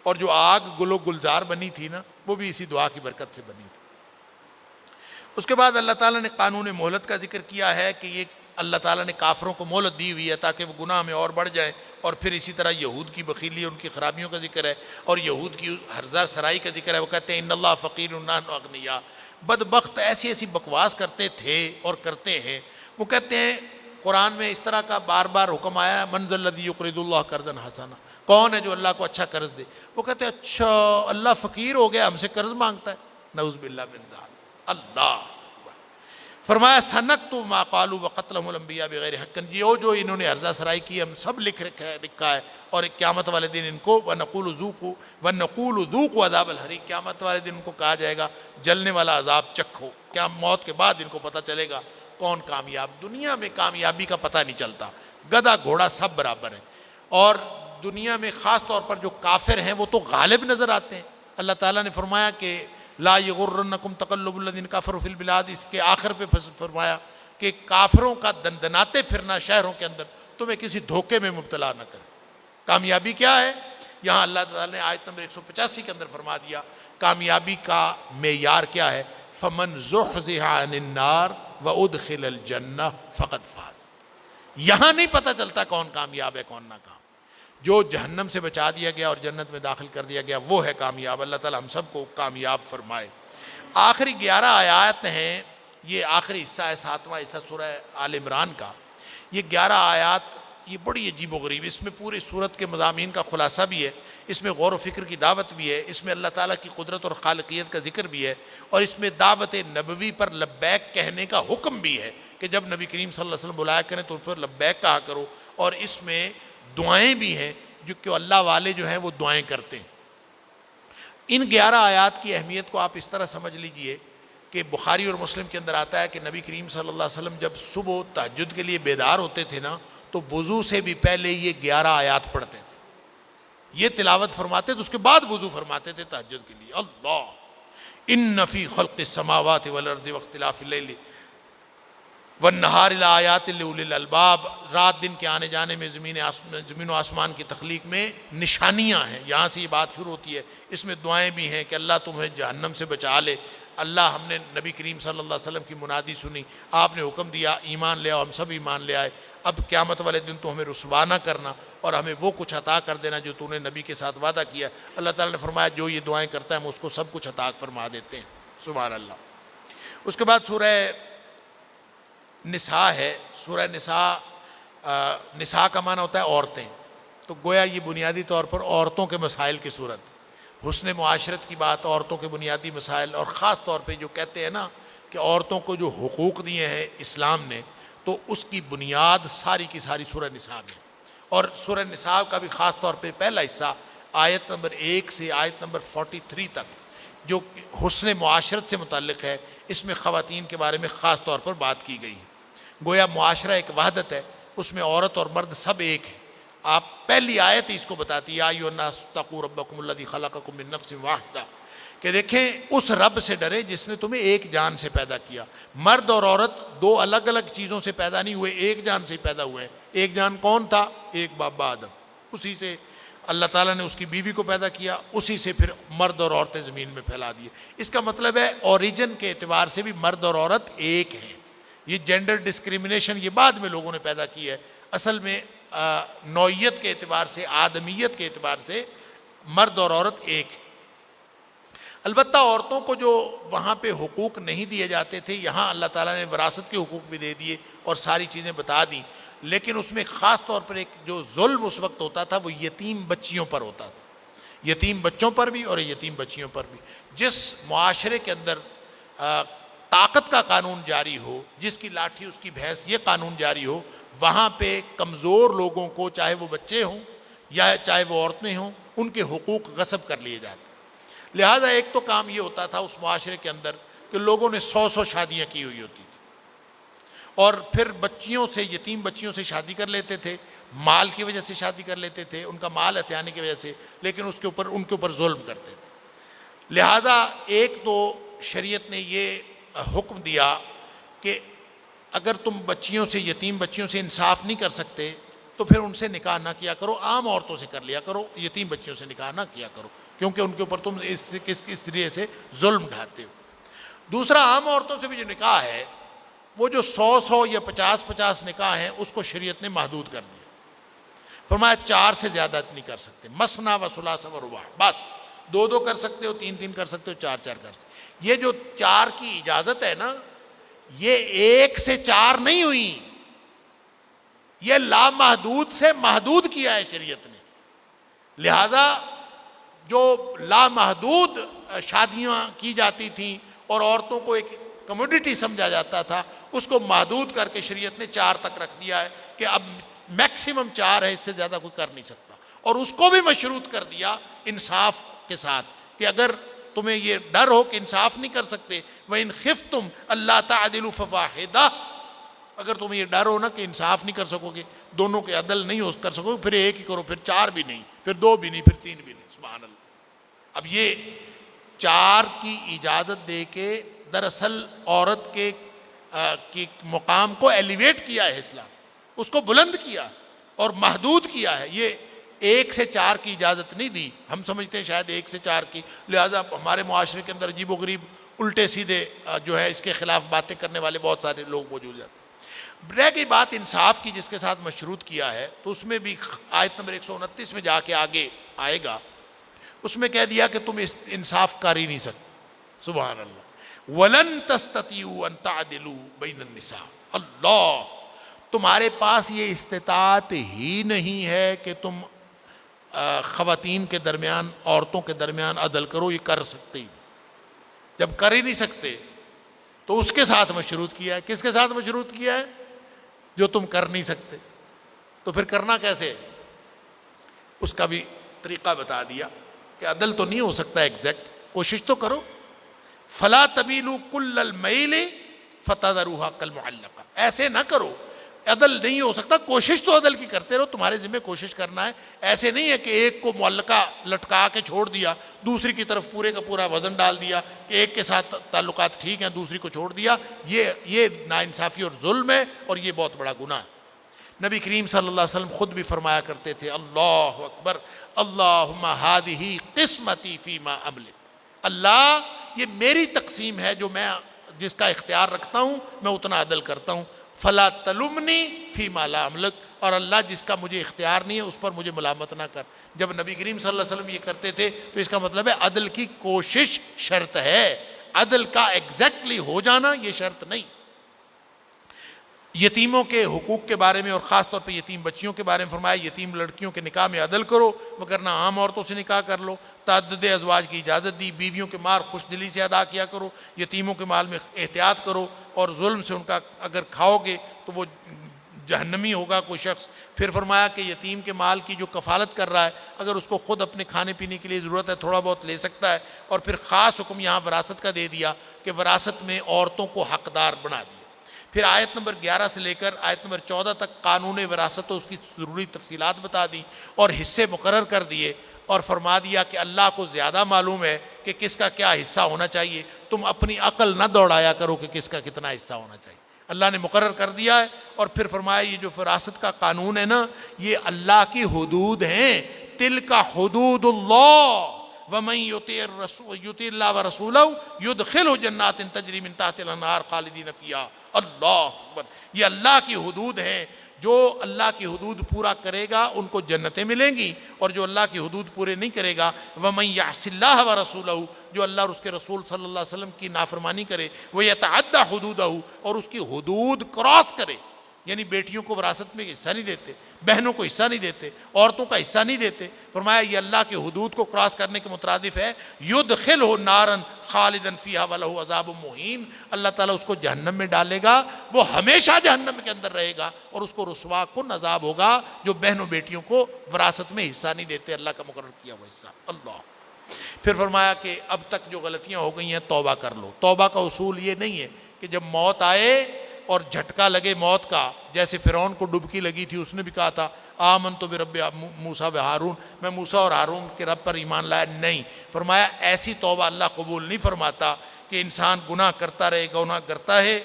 اور جو آگ گل و گلزار بنی تھی نا، وہ بھی اسی دعا کی برکت سے بنی تھی۔ اس کے بعد اللہ تعالیٰ نے قانون مہلت کا ذکر کیا ہے کہ یہ اللہ تعالیٰ نے کافروں کو مہلت دی ہوئی ہے تاکہ وہ گناہ میں اور بڑھ جائیں۔ اور پھر اسی طرح یہود کی بخیلی، ان کی خرابیوں کا ذکر ہے، اور یہود کی ہرزہ سرائی کا ذکر ہے۔ وہ کہتے ہیں ان اللہ فقیر ونحن اغنیاء، بدبخت ایسی ایسی بکواس کرتے تھے اور کرتے ہیں۔ وہ کہتے ہیں قرآن میں اس طرح کا بار بار حکم آیا ہے، من ذا الذی یقرض اللہ قرضا حسنا، کون ہے جو اللہ کو اچھا قرض دے؟ وہ کہتے ہیں اچھا اللہ فقیر ہو گیا، ہم سے قرض مانگتا ہے، نعوذ باللہ من ذالک۔ اللہ فرمایا سنکتب ما قالوا وقتلهم الانبیاء بغیر حق، جو انہوں نے عرضہ سرائی کی ہم سب لکھا ہے، اور قیامت والے دن ان کو ونقول ذوقوا عذاب الحریق، قیامت والے دن ان کو کہا جائے گا جلنے والا عذاب چکھو۔ کیا موت کے بعد ان کو پتہ چلے گا کون کامیاب۔ دنیا میں کامیابی کا پتہ نہیں چلتا، گدھا گھوڑا سب برابر ہیں، اور دنیا میں خاص طور پر جو کافر ہیں وہ تو غالب نظر آتے ہیں۔ اللہ تعالیٰ نے فرمایا کہ لا یغرنکم تقلب الذین کفروا فی البلاد، اس کے آخر پہ فرمایا کہ کافروں کا دندناتے پھرنا شہروں کے اندر تمہیں کسی دھوکے میں مبتلا نہ کرے۔ کامیابی کیا ہے؟ یہاں اللہ تعالیٰ نے آیت نمبر 185 کے اندر فرما دیا کامیابی کا معیار کیا ہے، فمن زحزح عن النار وادخل الجنہ فقد فاز۔ یہاں نہیں پتہ چلتا کون کامیاب ہے کون ناکام، جو جہنم سے بچا دیا گیا اور جنت میں داخل کر دیا گیا وہ ہے کامیاب۔ اللہ تعالیٰ ہم سب کو کامیاب فرمائے۔ آخری 11 آیات ہیں، یہ آخری حصہ ہے 7واں حصہ سورہ آل عمران کا۔ یہ 11 آیات یہ بڑی عجیب و غریب، اس میں پوری سورت کے مضامین کا خلاصہ بھی ہے، اس میں غور و فکر کی دعوت بھی ہے، اس میں اللہ تعالیٰ کی قدرت اور خالقیت کا ذکر بھی ہے، اور اس میں دعوت نبوی پر لبیک کہنے کا حکم بھی ہے کہ جب نبی کریم صلی اللہ علیہ وسلم بلایا کریں تو پھر لبیک کہا کرو، اور اس میں دعائیں بھی ہیں جو کہ اللہ والے جو ہیں وہ دعائیں کرتے ہیں۔ ان 11 آیات کی اہمیت کو آپ اس طرح سمجھ لیجئے کہ بخاری اور مسلم کے اندر آتا ہے کہ نبی کریم صلی اللہ علیہ وسلم جب صبح تہجد کے لیے بیدار ہوتے تھے نا تو وضو سے بھی پہلے یہ 11 آیات پڑھتے تھے، یہ تلاوت فرماتے تھے، اس کے بعد وضو فرماتے تھے تہجد کے لیے۔ اللہ ان فی خلق السماوات والارض واختلاف اللیل والنہار لآیات لأولی الالباب، رات دن کے آنے جانے میں زمین و آسمان کی تخلیق میں نشانیاں ہیں۔ یہاں سے یہ بات شروع ہوتی ہے، اس میں دعائیں بھی ہیں کہ اللہ تمہیں جہنم سے بچا لے۔ اللہ ہم نے نبی کریم صلی اللہ علیہ وسلم کی منادی سنی، آپ نے حکم دیا ایمان لے آؤ، ہم سب ایمان لے آئے، اب قیامت والے دن تو ہمیں رسوا نہ کرنا اور ہمیں وہ کچھ عطا کر دینا جو تو نے نبی کے ساتھ وعدہ کیا۔ اللہ تعالیٰ نے فرمایا جو یہ دعائیں کرتا ہے ہم اس کو سب کچھ عطا فرما دیتے ہیں، سبحان اللہ۔ اس کے بعد سورہ نساء ہے۔ سورہ نساء کا معنی ہوتا ہے عورتیں، تو گویا یہ بنیادی طور پر عورتوں کے مسائل کی صورت، حسن معاشرت کی بات، عورتوں کے بنیادی مسائل، اور خاص طور پہ جو کہتے ہیں نا کہ عورتوں کو جو حقوق دیے ہیں اسلام نے تو اس کی بنیاد ساری کی ساری سورہ نساء میں، اور سورہ نساء کا بھی خاص طور پہ پہلا حصہ آیت نمبر 1 سے آیت نمبر 43 تک جو حسن معاشرت سے متعلق ہے، اس میں خواتین کے بارے میں خاص طور پر بات کی گئی ہے۔ گویا معاشرہ ایک وحدت ہے، اس میں عورت اور مرد سب ایک ہیں۔ آپ پہلی آیت ہی اس کو بتاتی ہے یا ایھا الناس اتقوا ربکم الذی خلقکم من نفس واحدہ، کہ دیکھیں اس رب سے ڈرے جس نے تمہیں ایک جان سے پیدا کیا۔ مرد اور عورت دو الگ الگ چیزوں سے پیدا نہیں ہوئے، ایک جان سے پیدا ہوئے ہیں۔ ایک جان کون تھا؟ ایک بابا آدم، اسی سے اللہ تعالیٰ نے اس کی بیوی کو پیدا کیا، اسی سے پھر مرد اور عورتیں زمین میں پھیلا دیے۔ اس کا مطلب ہے اوریجن کے اعتبار سے بھی مرد اور عورت ایک ہیں۔ یہ جینڈر ڈسکریمنیشن یہ بعد میں لوگوں نے پیدا کی ہے، اصل میں نوعیت کے اعتبار سے، آدمیت کے اعتبار سے مرد اور عورت ایک۔ البتہ عورتوں کو جو وہاں پہ حقوق نہیں دیے جاتے تھے، یہاں اللہ تعالیٰ نے وراثت کے حقوق بھی دے دیے اور ساری چیزیں بتا دیں، لیکن اس میں خاص طور پر ایک جو ظلم اس وقت ہوتا تھا وہ یتیم بچیوں پر ہوتا تھا، یتیم بچوں پر بھی اور یتیم بچیوں پر بھی۔ جس معاشرے کے اندر طاقت کا قانون جاری ہو، جس کی لاٹھی اس کی بھینس یہ قانون جاری ہو، وہاں پہ کمزور لوگوں کو، چاہے وہ بچے ہوں یا چاہے وہ عورتیں ہوں، ان کے حقوق غصب کر لیے جاتے۔ لہٰذا ایک تو کام یہ ہوتا تھا اس معاشرے کے اندر کہ لوگوں نے 100 شادیاں کی ہوئی ہوتی تھی، اور پھر بچیوں سے، یتیم بچیوں سے شادی کر لیتے تھے، مال کی وجہ سے شادی کر لیتے تھے، ان کا مال ہتھیانے کی وجہ سے، لیکن ان کے اوپر ظلم کرتے تھے۔ لہٰذا ایک تو شریعت نے یہ حکم دیا کہ اگر تم بچیوں سے، یتیم بچیوں سے انصاف نہیں کر سکتے تو پھر ان سے نکاح نہ کیا کرو، عام عورتوں سے کر لیا کرو، یتیم بچیوں سے نکاح نہ کیا کرو، کیونکہ ان کے اوپر تم کس طریقے سے ظلم ڈھاتے ہو۔ دوسرا، عام عورتوں سے بھی جو نکاح ہے وہ جو 100 یا 50 نکاح ہیں اس کو شریعت نے محدود کر دیا، فرمایا 4 سے زیادہ نہیں کر سکتے، مثنیٰ و ثلاث و رباع، بس 2 کر سکتے ہو، 3 کر سکتے ہو، 4 کر سکتے ہو۔ یہ جو 4 کی اجازت ہے نا، یہ 1 سے 4 نہیں ہوئی، یہ لامحدود سے محدود کیا ہے شریعت نے۔ لہذا جو لامحدود شادیاں کی جاتی تھیں اور عورتوں کو ایک کموڈٹی سمجھا جاتا تھا، اس کو محدود کر کے شریعت نے 4 تک رکھ دیا ہے کہ اب میکسیمم 4 ہے، اس سے زیادہ کوئی کر نہیں سکتا، اور اس کو بھی مشروط کر دیا انصاف کے ساتھ کہ اگر تمہیں یہ ڈر ہو کہ انصاف نہیں کر سکتے، وَإِنْ خِفْتُمْ أَلَّا تَعْدِلُوا فَوَاحِدَةً، اگر تمہیں یہ ڈر ہو نا کہ انصاف نہیں کر سکو گے، دونوں کے عدل نہیں کر سکو گے، پھر ایک ہی کرو، پھر 4 بھی نہیں، پھر 2 بھی نہیں، پھر 3 بھی نہیں، سبحان اللہ۔ اب یہ 4 کی اجازت دے کے دراصل عورت کے کی مقام کو ایلیویٹ کیا ہے اسلام، اس کو بلند کیا اور محدود کیا ہے. یہ 1 سے 4 کی اجازت نہیں دی. ہم سمجھتے ہیں شاید 1 سے 4 کی، لہٰذا ہمارے معاشرے کے اندر عجیب و غریب الٹے سیدھے جو ہے اس کے خلاف باتیں کرنے والے بہت سارے لوگ موجود جاتے ہیں. رہ گئی بات انصاف کی جس کے ساتھ مشروط کیا ہے، تو اس میں بھی آیت نمبر 129 میں جا کے آگے آئے گا، اس میں کہہ دیا کہ تم انصاف کر ہی نہیں سکتے. سبحان اللہ. وَلَن تَسْتَطِيعُوا أَن تَعْدِلُوا بَيْنَ النِّسَاءِ. اللہ، تمہارے پاس یہ استطاعت ہی نہیں ہے کہ تم خواتین کے درمیان، عورتوں کے درمیان عدل کرو. یہ کر سکتے ہی جب کر ہی نہیں سکتے تو اس کے ساتھ مشروط کیا ہے. کس کے ساتھ مشروط کیا ہے؟ جو تم کر نہیں سکتے. تو پھر کرنا کیسے؟ اس کا بھی طریقہ بتا دیا کہ عدل تو نہیں ہو سکتا ایگزیکٹ، کوشش تو کرو. فلا تمیلوا کل المیل فتذروها کالمعلقہ. ایسے نہ کرو، عدل نہیں ہو سکتا، کوشش تو عدل کی کرتے رہو، تمہارے ذمہ کوشش کرنا ہے. ایسے نہیں ہے کہ ایک کو معلقہ لٹکا کے چھوڑ دیا، دوسری کی طرف پورے کا پورا وزن ڈال دیا کہ ایک کے ساتھ تعلقات ٹھیک ہیں دوسری کو چھوڑ دیا. یہ ناانصافی اور ظلم ہے، اور یہ بہت بڑا گناہ ہے. نبی کریم صلی اللہ علیہ وسلم خود بھی فرمایا کرتے تھے، اللہ اکبر، اللہم ہذہ قسمتی فیما املک. اللہ، یہ میری تقسیم ہے جو میں جس کا اختیار رکھتا ہوں، میں اتنا عدل کرتا ہوں. فلا تلمنی فیما لا املک. اور اللہ جس کا مجھے اختیار نہیں ہے اس پر مجھے ملامت نہ کر. جب نبی کریم صلی اللہ علیہ وسلم یہ کرتے تھے تو اس کا مطلب ہے عدل کی کوشش شرط ہے، عدل کا ایگزیکٹلی ہو جانا یہ شرط نہیں. یتیموں کے حقوق کے بارے میں اور خاص طور پہ یتیم بچیوں کے بارے میں فرمایا، یتیم لڑکیوں کے نکاح میں عدل کرو، مگر نہ عام عورتوں سے نکاح کر لو. تعدد ازواج کی اجازت دی. بیویوں کے مال خوش دلی سے ادا کیا کرو، یتیموں کے مال میں احتیاط کرو، اور ظلم سے ان کا اگر کھاؤ گے تو وہ جہنمی ہوگا کوئی شخص. پھر فرمایا کہ یتیم کے مال کی جو کفالت کر رہا ہے، اگر اس کو خود اپنے کھانے پینے کے لیے ضرورت ہے تھوڑا بہت لے سکتا ہے. اور پھر خاص حکم یہاں وراثت کا دے دیا کہ وراثت میں عورتوں کو حقدار بنا دیا. پھر آیت نمبر 11 سے لے کر آیت نمبر 14 تک قانون وراثت و اس کی ضروری تفصیلات بتا دی اور حصے مقرر کر دیے، اور فرما دیا کہ اللہ کو زیادہ معلوم ہے کہ کس کا کیا حصہ ہونا چاہیے. تم اپنی عقل نہ دوڑایا کرو کہ کس کا کتنا حصہ ہونا چاہیے. اللہ نے مقرر کر دیا ہے. اور پھر فرمایا یہ جو وراثت کا قانون ہے نا، یہ اللہ کی حدود ہیں. تلک حدود اللہ ومن یطیع اللہ ورسولہ یدخلہ جنات تجری من تحتہا الانہار خالدین فیہا. اللہ اکبر. یہ اللہ کی حدود ہیں. جو اللہ کی حدود پورا کرے گا ان کو جنتیں ملیں گی، اور جو اللہ کی حدود پورے نہیں کرے گا، وَمَن يَعْصِ اللَّهَ وَرَسُولَهُ، جو اللہ اور اس کے رسول صلی اللہ علیہ وسلم کی نافرمانی کرے، وَيَتَعَدَّ حُدُودَهُ، اور اس کی حدود کراس کرے. یعنی بیٹیوں کو وراثت میں حصہ نہیں دیتے، بہنوں کو حصہ نہیں دیتے، عورتوں کا حصہ نہیں دیتے. فرمایا یہ اللہ کی حدود کو کراس کرنے کے مترادف ہے. یدخلہ نارا خالدا فیہا ولہ عذاب مہین. اللہ تعالیٰ اس کو جہنم میں ڈالے گا، وہ ہمیشہ جہنم کے اندر رہے گا، اور اس کو رسوا کن عذاب ہوگا جو بہنوں بیٹیوں کو وراثت میں حصہ نہیں دیتے، اللہ کا مقرر کیا ہوا حصہ. اللہ. پھر فرمایا کہ اب تک جو غلطیاں ہو گئی ہیں توبہ کر لو. توبہ کا اصول یہ نہیں ہے کہ جب موت آئے اور جھٹکا لگے موت کا، جیسے فرعون کو ڈبکی لگی تھی، اس نے بھی کہا تھا آمنت برب موسیٰ و ہارون، میں موسیٰ اور ہارون کے رب پر ایمان لایا. نہیں. فرمایا ایسی توبہ اللہ قبول نہیں فرماتا کہ انسان گناہ کرتا رہے، گناہ کرتا ہے،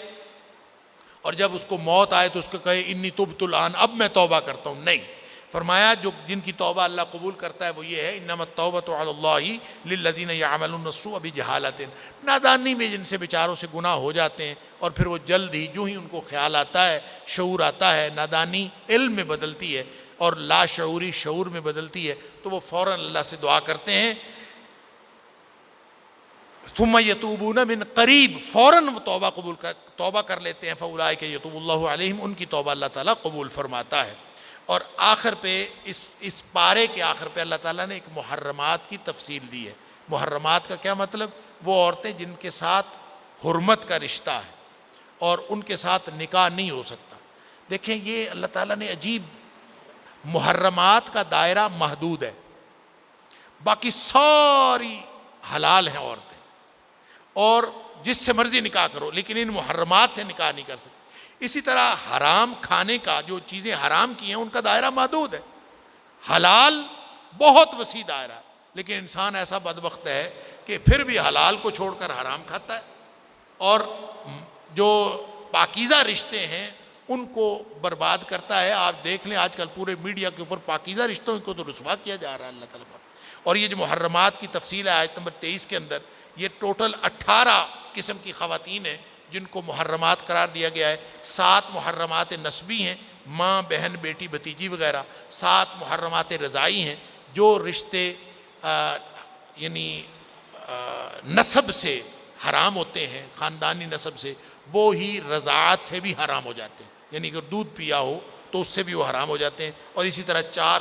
اور جب اس کو موت آئے تو اس کو کہے انی تبت الآن، اب میں توبہ کرتا ہوں. نہیں. فرمایا جو جن کی توبہ اللہ قبول کرتا ہے وہ یہ ہے انما التوبۃ علی اللہ للذین یعملون السوء بجہالۃ. نادانی میں جن سے بیچاروں سے گناہ ہو جاتے ہیں اور پھر وہ جلد ہی جو ہی ان کو خیال آتا ہے، شعور آتا ہے، نادانی علم میں بدلتی ہے اور لا شعوری شعور میں بدلتی ہے، تو وہ فوراً اللہ سے دعا کرتے ہیں. ثم یتوبون من قریب، فوراً وہ توبہ کر لیتے ہیں. فاولئک یتوب اللہ علیہم، ان کی توبہ اللہ تعالیٰ قبول فرماتا ہے. اور آخر پہ اس پارے کے آخر پہ اللہ تعالیٰ نے ایک محرمات کی تفصیل دی ہے. محرمات کا کیا مطلب؟ وہ عورتیں جن کے ساتھ حرمت کا رشتہ ہے اور ان کے ساتھ نکاح نہیں ہو سکتا. دیکھیں یہ اللہ تعالیٰ نے عجیب، محرمات کا دائرہ محدود ہے، باقی ساری حلال ہیں عورتیں، اور جس سے مرضی نکاح کرو، لیکن ان محرمات سے نکاح نہیں کر سکتے. اسی طرح حرام کھانے کا، جو چیزیں حرام کی ہیں ان کا دائرہ محدود ہے. حلال بہت وسیع دائرہ ہے، لیکن انسان ایسا بدبخت ہے کہ پھر بھی حلال کو چھوڑ کر حرام کھاتا ہے، اور جو پاکیزہ رشتے ہیں ان کو برباد کرتا ہے۔ آپ دیکھ لیں آج کل پورے میڈیا کے اوپر پاکیزہ رشتوں کو تو رسوا کیا جا رہا ہے اللہ تعالیٰ پر۔ اور یہ جو محرمات کی تفصیل ہے آیت نمبر 23 کے اندر، یہ ٹوٹل 18 قسم کی خواتین ہیں جن کو محرمات قرار دیا گیا ہے۔ 7 محرمات نسبی ہیں، ماں، بہن، بیٹی، بھتیجی وغیرہ۔ 7 محرمات رضائی ہیں، جو رشتے یعنی نسب سے حرام ہوتے ہیں، خاندانی نسب سے، وہ ہی رضاعت سے بھی حرام ہو جاتے ہیں، یعنی اگر دودھ پیا ہو تو اس سے بھی وہ حرام ہو جاتے ہیں۔ اور اسی طرح 4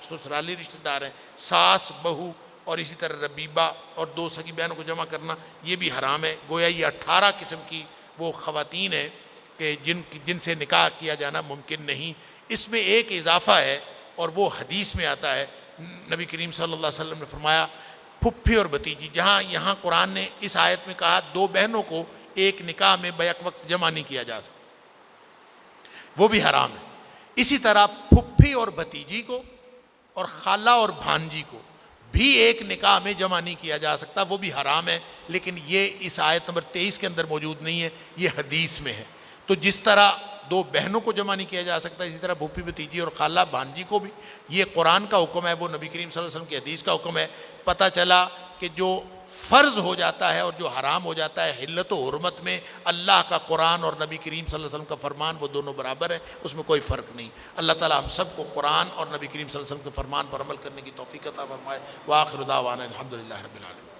سسرالی رشتہ دار ہیں، ساس، بہو، اور اسی طرح ربیبہ اور 2 سگی بہنوں کو جمع کرنا یہ بھی حرام ہے۔ گویا یہ 18 قسم کی وہ خواتین ہیں کہ جن سے نکاح کیا جانا ممکن نہیں۔ اس میں ایک اضافہ ہے اور وہ حدیث میں آتا ہے، نبی کریم صلی اللہ علیہ وسلم نے فرمایا پھپھی اور بھتیجی، جہاں یہاں قرآن نے اس آیت میں کہا 2 بہنوں کو ایک نکاح میں بیک وقت جمع نہیں کیا جا سکتا، وہ بھی حرام ہے۔ اسی طرح پھپھی اور بھتیجی کو اور خالہ اور بھانجی کو بھی ایک نکاح میں جمع نہیں کیا جا سکتا، وہ بھی حرام ہے، لیکن یہ اس آیت نمبر 23 کے اندر موجود نہیں ہے، یہ حدیث میں ہے۔ تو جس طرح 2 بہنوں کو جمع نہیں کیا جا سکتا، اسی طرح پھوپھی بھتیجی اور خالہ بھانجی کو بھی یہ قرآن کا حکم ہے، وہ نبی کریم صلی اللہ علیہ وسلم کی حدیث کا حکم ہے۔ پتہ چلا کہ جو فرض ہو جاتا ہے اور جو حرام ہو جاتا ہے حلت و حرمت میں، اللہ کا قرآن اور نبی کریم صلی اللہ علیہ وسلم کا فرمان وہ دونوں برابر ہیں، اس میں کوئی فرق نہیں۔ اللہ تعالیٰ ہم سب کو قرآن اور نبی کریم صلی اللہ علیہ وسلم کے فرمان پر عمل کرنے کی توفیق عطا فرمائے۔ وآخر دعوانا الحمدللہ رب العالمین۔